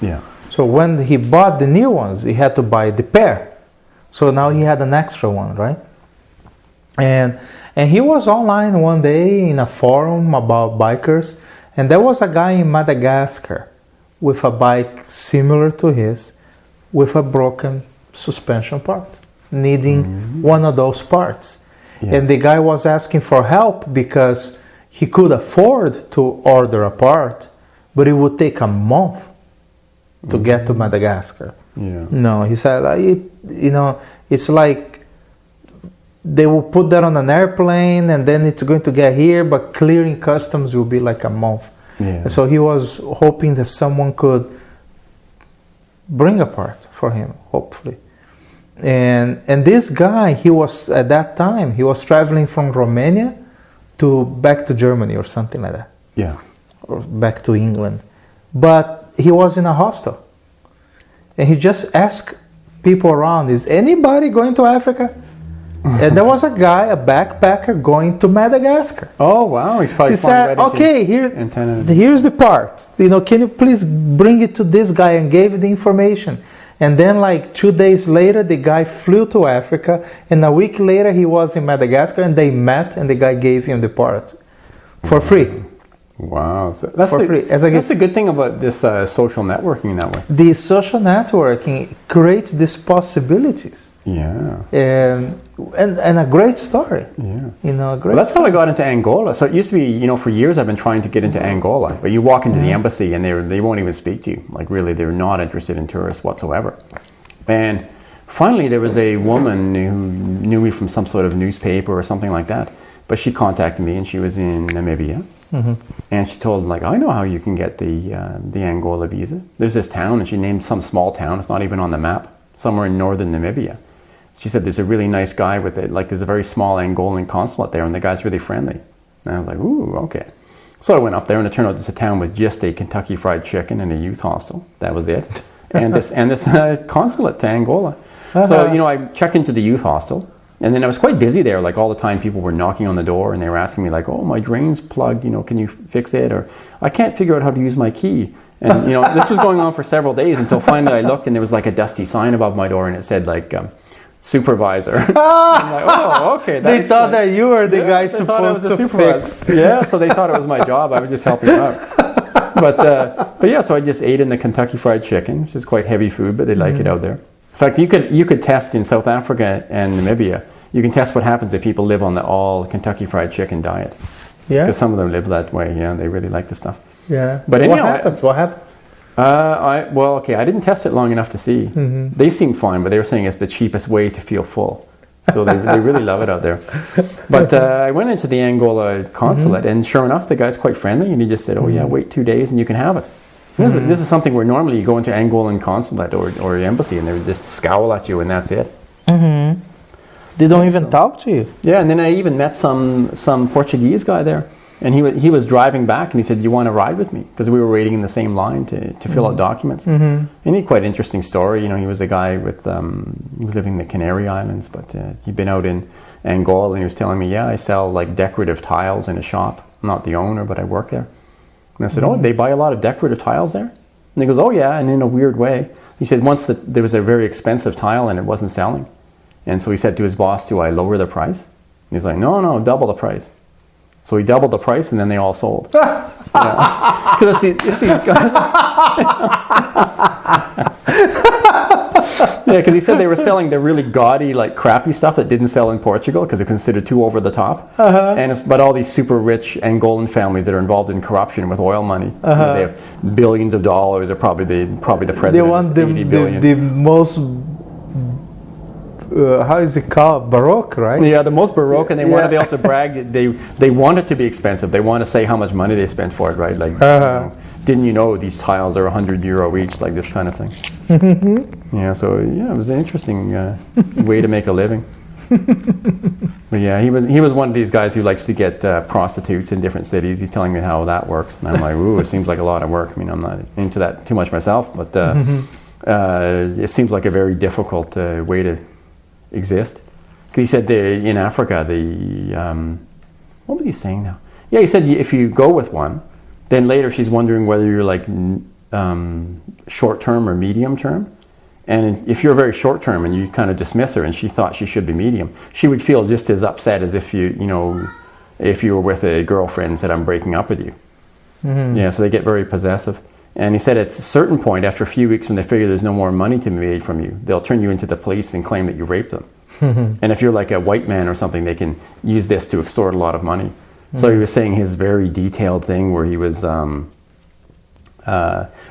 Yeah. So when he bought the new ones, he had to buy the pair. So now he had an extra one, right? And he was online one day in a forum about bikers, and there was a guy in Madagascar with a bike similar to his, with a broken suspension part, needing one of those parts. Yeah. And the guy was asking for help because he could afford to order a part, but it would take a month to get to Madagascar. Yeah. No, he said, it's like they will put that on an airplane and then it's going to get here, but clearing customs will be like a month. Yeah. So he was hoping that someone could bring a part for him, hopefully. And this guy, he was, at that time, he was traveling from Romania back to Germany or something like that. Yeah. Or back to England. But he was in a hostel. And he just asked people around, is anybody going to Africa? And there was a guy, a backpacker, going to Madagascar. Oh, wow. He's probably said, okay, here's the part. Can you please bring it to this guy, and gave the information. And then like 2 days later, the guy flew to Africa. And a week later, he was in Madagascar, and they met, and the guy gave him the part for free. Wow. So that's for free. That's the good thing about this social networking that way. The social networking creates these possibilities. Yeah. And a great story. Yeah. You know, a great Well, that's story. how I got into Angola. So it used to be, you know, for years I've been trying to get into Angola, but you walk into the embassy and they won't even speak to you. Like really, they're not interested in tourists whatsoever. And finally, there was a woman who knew me from some sort of newspaper or something like that. But she contacted me, and she was in Namibia. And she told them, like, I know how you can get the Angola visa. There's this town, and she named some small town. It's not even on the map, somewhere in northern Namibia. She said there's a really nice guy with it. Like, there's a very small Angolan consulate there, and the guy's really friendly. And I was like, ooh, okay. So I went up there, and it turned out it's a town with just a Kentucky Fried Chicken and a youth hostel. That was it. And this consulate to Angola. So, you know, I checked into the youth hostel. And then I was quite busy there, like all the time people were knocking on the door and they were asking me like, oh, my drain's plugged, you know, can you fix it? Or I can't figure out how to use my key. And, you know, this was going on for several days until finally I looked and there was like a dusty sign above my door and it said like, supervisor. I'm like, oh, okay. They thought that you were the guy supposed to fix. Yeah, so they thought it was my job. I was just helping out. But yeah, so I just ate in the Kentucky Fried Chicken, which is quite heavy food, but they like it out there. In fact, you could test in South Africa and Namibia. You can test what happens if people live on the all Kentucky Fried Chicken diet. Yeah. Because some of them live that way. Yeah, they really like the stuff. Yeah. But anyhow, what happens? I didn't test it long enough to see. They seemed fine, but they were saying it's the cheapest way to feel full. So they really love it out there. But I went into the Angola consulate, and sure enough, the guy's quite friendly, and he just said, "Oh yeah, wait 2 days and you can have it." This is something where normally you go into Angolan consulate or embassy, and they just scowl at you, and that's it. They don't even talk to you. Yeah, and then I even met some Portuguese guy there, and he was driving back, and he said, "You want to ride with me?" Because we were waiting in the same line to fill out documents. And he had quite an interesting story. You know, he was a guy with he was living in the Canary Islands, but he'd been out in Angola, and he was telling me, "Yeah, I sell like decorative tiles in a shop. I'm not the owner, but I work there." And I said, "Oh, they buy a lot of decorative tiles there?" And he goes, "Oh yeah," and in a weird way, he said once there was a very expensive tile and it wasn't selling. And so he said to his boss, "Do I lower the price?" And he's like, no, double the price. So he doubled the price, and then they all sold. Because it's these guys. Yeah, because he said they were selling the really gaudy, like crappy stuff that didn't sell in Portugal because they're considered too over the top. But all these super rich Angolan families that are involved in corruption with oil money, you know, they have billions of dollars. Or probably the president. They want the most. How is it called? Baroque, right? Yeah, the most Baroque, and they want to be able to brag. They want it to be expensive. They want to say how much money they spent for it, right? Like, you know, didn't you know these tiles are €100 each? Like this kind of thing. Yeah, so yeah, it was an interesting way to make a living. But yeah, he was one of these guys who likes to get prostitutes in different cities. He's telling me how that works, and I'm like, ooh, it seems like a lot of work. I mean, I'm not into that too much myself, but it seems like a very difficult way to exist. He said in Africa, what was he saying now? Yeah, he said if you go with one, then later she's wondering whether you're like short term or medium term. And if you're very short term and you kind of dismiss her and she thought she should be medium, she would feel just as upset as if if you were with a girlfriend and said, "I'm breaking up with you." Yeah, so they get very possessive. And he said at a certain point, after a few weeks, when they figure there's no more money to be made from you, they'll turn you into the police and claim that you raped them. And if you're like a white man or something, they can use this to extort a lot of money. So he was saying his very detailed thing where he was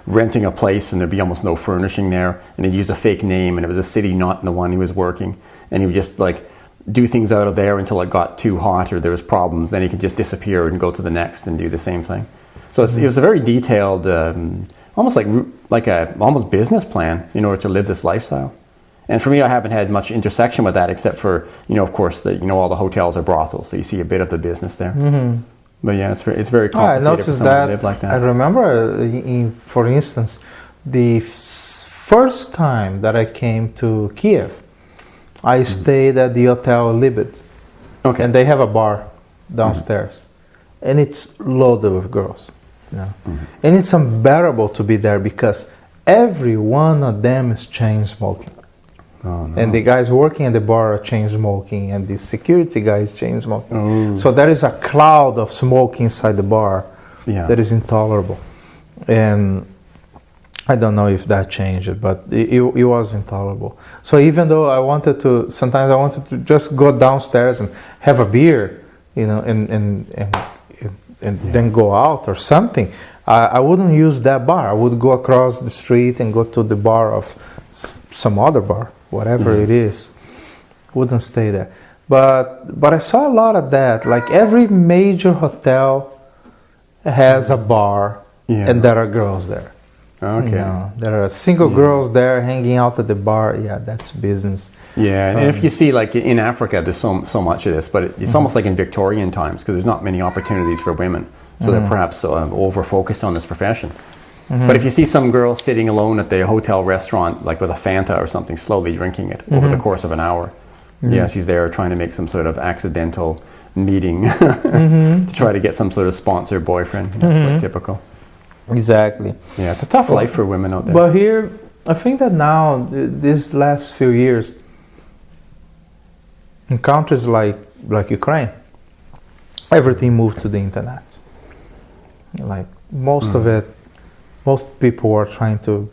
renting a place and there'd be almost no furnishing there, and he'd use a fake name, and it was a city not in the one he was working, and he would just like do things out of there until it got too hot or there was problems. Then he could just disappear and go to the next and do the same thing. So it was a very detailed, almost like a almost business plan in order to live this lifestyle. And for me, I haven't had much intersection with that, except for of course, all the hotels are brothels, so you see a bit of the business there. But yeah, it's very complicated. I noticed for someone to live like that. I remember, for instance, the first time that I came to Kiev, I stayed at the Hotel Libet, and they have a bar downstairs, and it's loaded with girls. And it's unbearable to be there because every one of them is chain smoking. Oh, no. And the guys working at the bar are chain smoking, and the security guy is chain smoking. So there is a cloud of smoke inside the bar. that is intolerable. And I don't know if that changed, but it was intolerable. So even though sometimes I wanted to just go downstairs and have a beer, and then go out or something, I wouldn't use that bar. I would go across the street and go to the bar of some other bar, whatever it is. Wouldn't stay there. But I saw a lot of that. Like every major hotel has a bar, and there are girls there. Okay. There are single girls there hanging out at the bar. Yeah, that's business. Yeah, and if you see, like in Africa, there's so much of this, but it's almost like in Victorian times, because there's not many opportunities for women, so they're perhaps over-focused on this profession. But if you see some girl sitting alone at the hotel restaurant, like with a Fanta or something, slowly drinking it over the course of an hour, she's there trying to make some sort of accidental meeting to try to get some sort of sponsored boyfriend. That's quite typical. Exactly. Yeah, it's a tough life for women out there. But here, I think that now, these last few years, in countries like Ukraine, everything moved to the internet. Like most of it, most people are trying to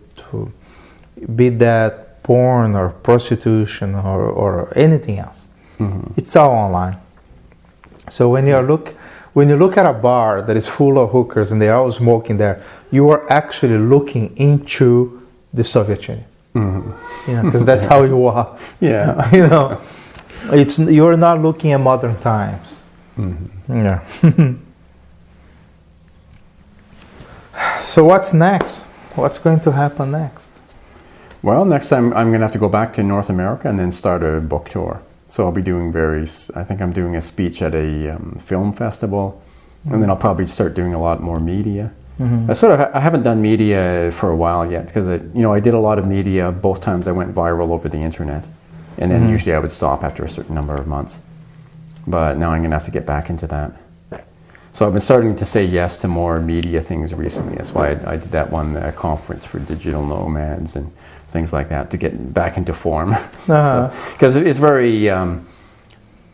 be that porn or prostitution or anything else. It's all online. So when you look at a bar that is full of hookers and they are all smoking there, you are actually looking into the Soviet Union. Because that's how it was. Yeah. You're not looking at modern times. Yeah. So what's next? What's going to happen next? Well, next time I'm going to have to go back to North America and then start a book tour. So I'll be doing I think I'm doing a speech at a film festival, and then I'll probably start doing a lot more media. I haven't done media for a while yet, because I did a lot of media both times I went viral over the internet, and then usually I would stop after a certain number of months. But now I'm going to have to get back into that. So I've been starting to say yes to more media things recently. That's why I did that one conference for digital nomads and things like that, to get back into form. Because it's very,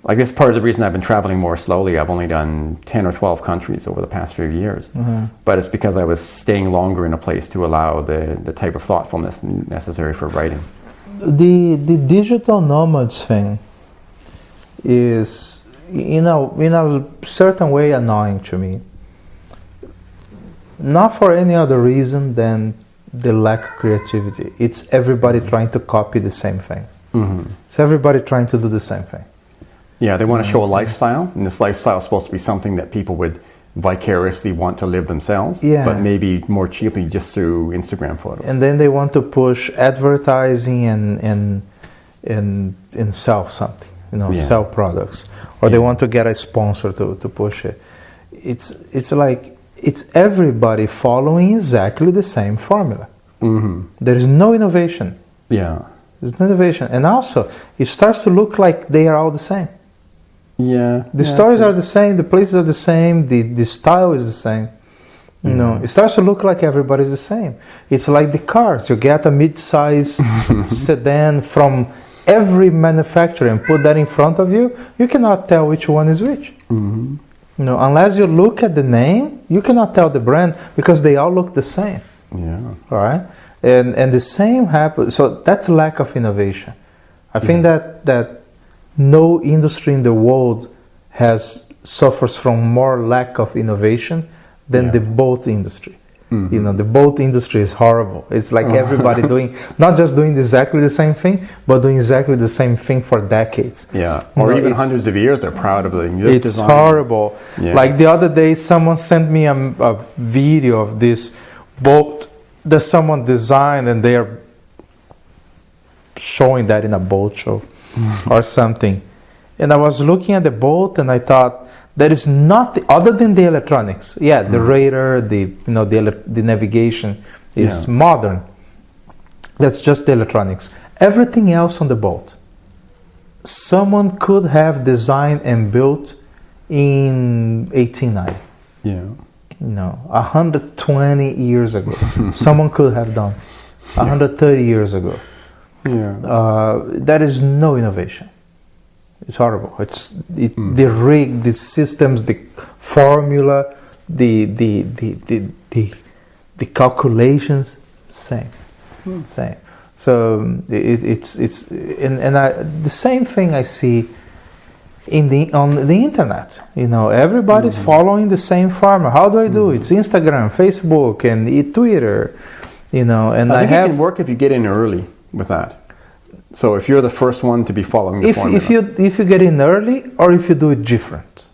like this is part of the reason I've been traveling more slowly. I've only done 10 or 12 countries over the past few years. But it's because I was staying longer in a place to allow the type of thoughtfulness necessary for writing. The digital nomads thing is, in a certain way, annoying to me. Not for any other reason than the lack of creativity. It's everybody trying to copy the same things. It's everybody trying to do the same thing. Yeah, they want to show a lifestyle, and this lifestyle is supposed to be something that people would vicariously want to live themselves, but maybe more cheaply just through Instagram photos. And then they want to push advertising and sell something, sell products, or they want to get a sponsor to push it. It's like it's everybody following exactly the same formula. There is no innovation. There's no innovation, and also it starts to look like they are all the same. The stories are the same, the places are the same, the style is the same. It starts to look like everybody's the same. It's like the cars. You get a mid-size sedan from every manufacturer and put that in front of you, you cannot tell which one is which. Unless you look at the name, you cannot tell the brand, because they all look the same. All right? And the same happens. So that's lack of innovation. I think that no industry in the world suffers from more lack of innovation than the boat industry. The boat industry is horrible. It's like everybody not just doing exactly the same thing, but doing exactly the same thing for decades. Or even hundreds of years, they're proud of it. It's horrible. Like the other day, someone sent me a video of this boat that someone designed, and they are showing that in a boat show or something. And I was looking at the boat, and I thought, there is not other than the electronics. The radar, the navigation is modern. That's just the electronics. Everything else on the boat, someone could have designed and built in 1890. 120 years ago. Someone could have done 130 years ago. There is no innovation. It's horrible. The rig, the systems, the formula, the calculations same. So it's the same thing I see on the internet. Everybody's following the same farmer. How do I do it? It's Instagram, Facebook, and Twitter. And I think it can work if you get in early with that. So if you're the first one to be following the formula. If you get in early, or if you do it different.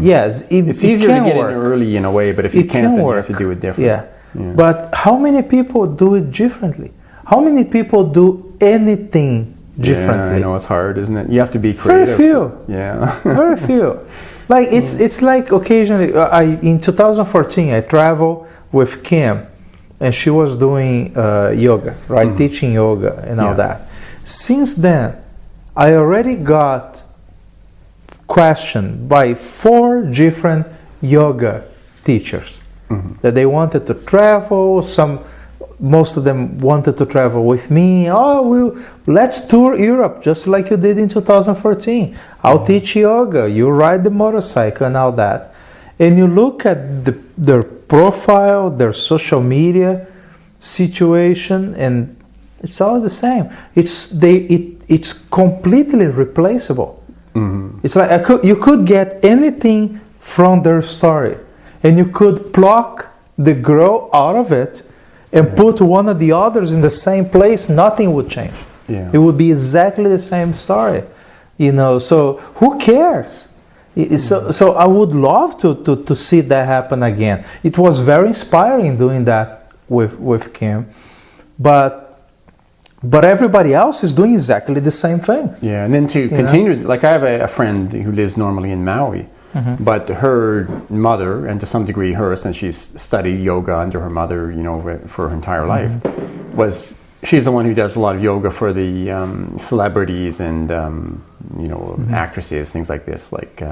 Yes, it's easier to get in early in a way, but if you can't, then you have to do it different. Yeah. But how many people do it differently? How many people do anything differently? Yeah, I know it's hard, isn't it? You have to be creative. Very few. Yeah. Very few. Like it's like occasionally. In 2014, I traveled with Kim, and she was doing yoga, right? Teaching yoga and all that. Since then, I already got questioned by 4 different yoga teachers that they wanted to travel. Most of them wanted to travel with me. Let's tour Europe just like you did in 2014. I'll teach yoga. You ride the motorcycle and all that. And you look at their profile, their social media situation, and it's all the same. It's completely replaceable. It's like you could get anything from their story, and you could pluck the girl out of it and put one of the others in the same place. Nothing would change. It would be exactly the same story. So who cares? So I would love to see that happen again. It was very inspiring doing that with Kim, but everybody else is doing exactly the same things. Yeah, and then to continue, like I have a friend who lives normally in Maui, but her mother, and to some degree her, since she's studied yoga under her mother, for her entire life, she's the one who does a lot of yoga for the celebrities and actresses, things like this, like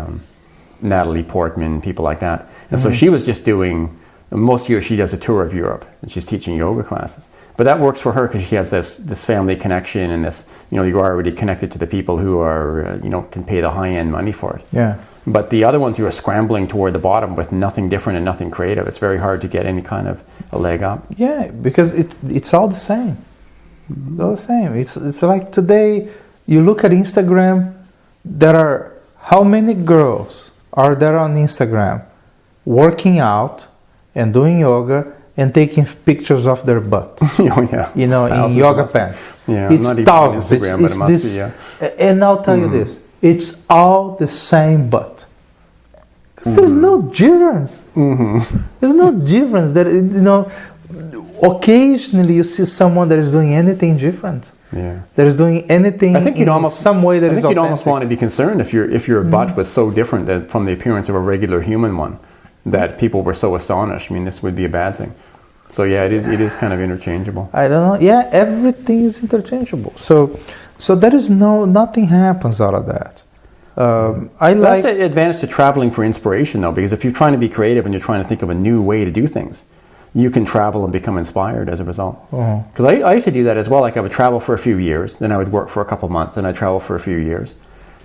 Natalie Portman, people like that. And so she was just doing, most years she does a tour of Europe, and she's teaching yoga classes. But that works for her because she has this family connection, and this, you're already connected to the people who are, can pay the high-end money for it. Yeah. But the other ones who are scrambling toward the bottom with nothing different and nothing creative, it's very hard to get any kind of a leg up. Yeah, because it's all the same. It's all the same. It's like today, you look at Instagram, there are, how many girls are there on Instagram working out and doing yoga and taking pictures of their butt? In yoga pants. Yeah, it's not even thousands. On Instagram, but it must be, yeah. And I'll tell you this, it's all the same butt. Because there's no difference. There's no difference. Occasionally you see someone that is doing anything different. Yeah. That is doing anything some way that is authentic. I think you'd almost want to be concerned if your butt was so different from the appearance of a regular human one, that people were so astonished. I mean, this would be a bad thing. So yeah, it is kind of interchangeable. I don't know. Yeah, everything is interchangeable. So there is nothing happens out of that. That's an advantage to traveling for inspiration, though, because if you're trying to be creative and you're trying to think of a new way to do things, you can travel and become inspired as a result. Because I used to do that as well. Like I would travel for a few years, then I would work for a couple months, then I'd travel for a few years.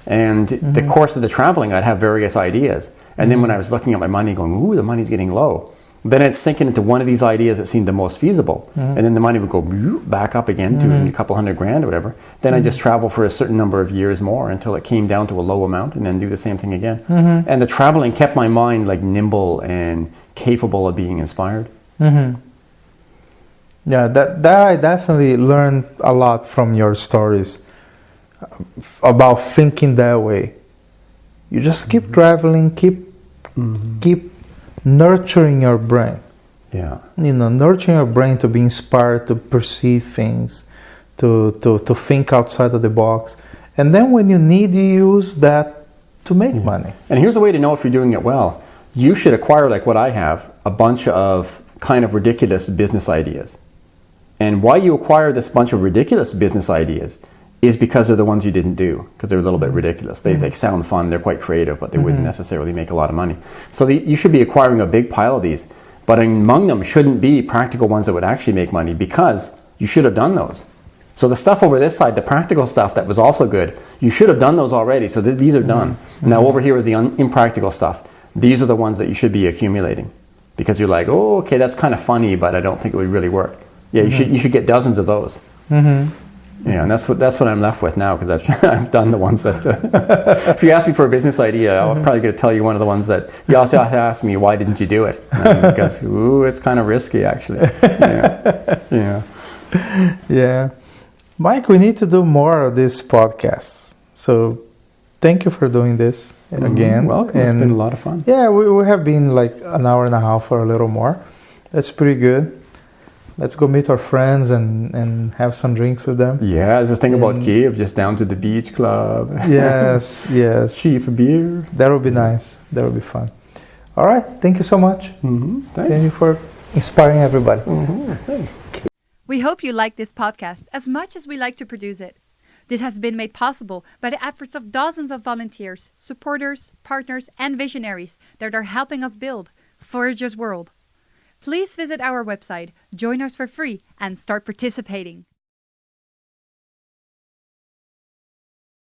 And the course of the traveling, I'd have various ideas. And then when I was looking at my money going, ooh, the money's getting low, then I'd sink into one of these ideas that seemed the most feasible. And then the money would go back up again to a couple $100,000 or whatever. Then I just travel for a certain number of years more until it came down to a low amount, and then do the same thing again. And the traveling kept my mind like nimble and capable of being inspired. Yeah, that I definitely learned a lot from your stories about thinking that way. You just keep traveling, keep nurturing your brain. Yeah. Nurturing your brain to be inspired, to perceive things, to think outside of the box. And then when you need, you use that to make money. And here's a way to know if you're doing it well. You should acquire, like what I have, a bunch of kind of ridiculous business ideas. And why you acquire this bunch of ridiculous business ideas is because they're the ones you didn't do, because they're a little bit ridiculous. They sound fun, they're quite creative, but they wouldn't necessarily make a lot of money. So you should be acquiring a big pile of these, but among them shouldn't be practical ones that would actually make money, because you should have done those. So the stuff over this side, the practical stuff that was also good, you should have done those already, so these are done. Now over here is the impractical stuff. these are the ones that you should be accumulating, because you're like, oh, okay, that's kind of funny, but I don't think it would really work. Yeah, you should get dozens of those. Yeah, and that's what I'm left with now, because I've done the ones that. If you ask me for a business idea, I'll probably going to tell you one of the ones that you also have to ask me, why didn't you do it? Because it's kind of risky, actually. Yeah. Mike, we need to do more of these podcasts. So thank you for doing this again. Welcome. It's been a lot of fun. Yeah, we have been like an hour and a half or a little more. That's pretty good. Let's go meet our friends and have some drinks with them. Yeah, I was just thinking about Kiev, just down to the beach club. Yes. Cheap beer. That would be nice. That would be fun. All right. Thank you so much. Thank you for inspiring everybody. Thanks. We hope you like this podcast as much as we like to produce it. This has been made possible by the efforts of dozens of volunteers, supporters, partners, and visionaries that are helping us build Voyager's World. Please visit our website, join us for free, and start participating.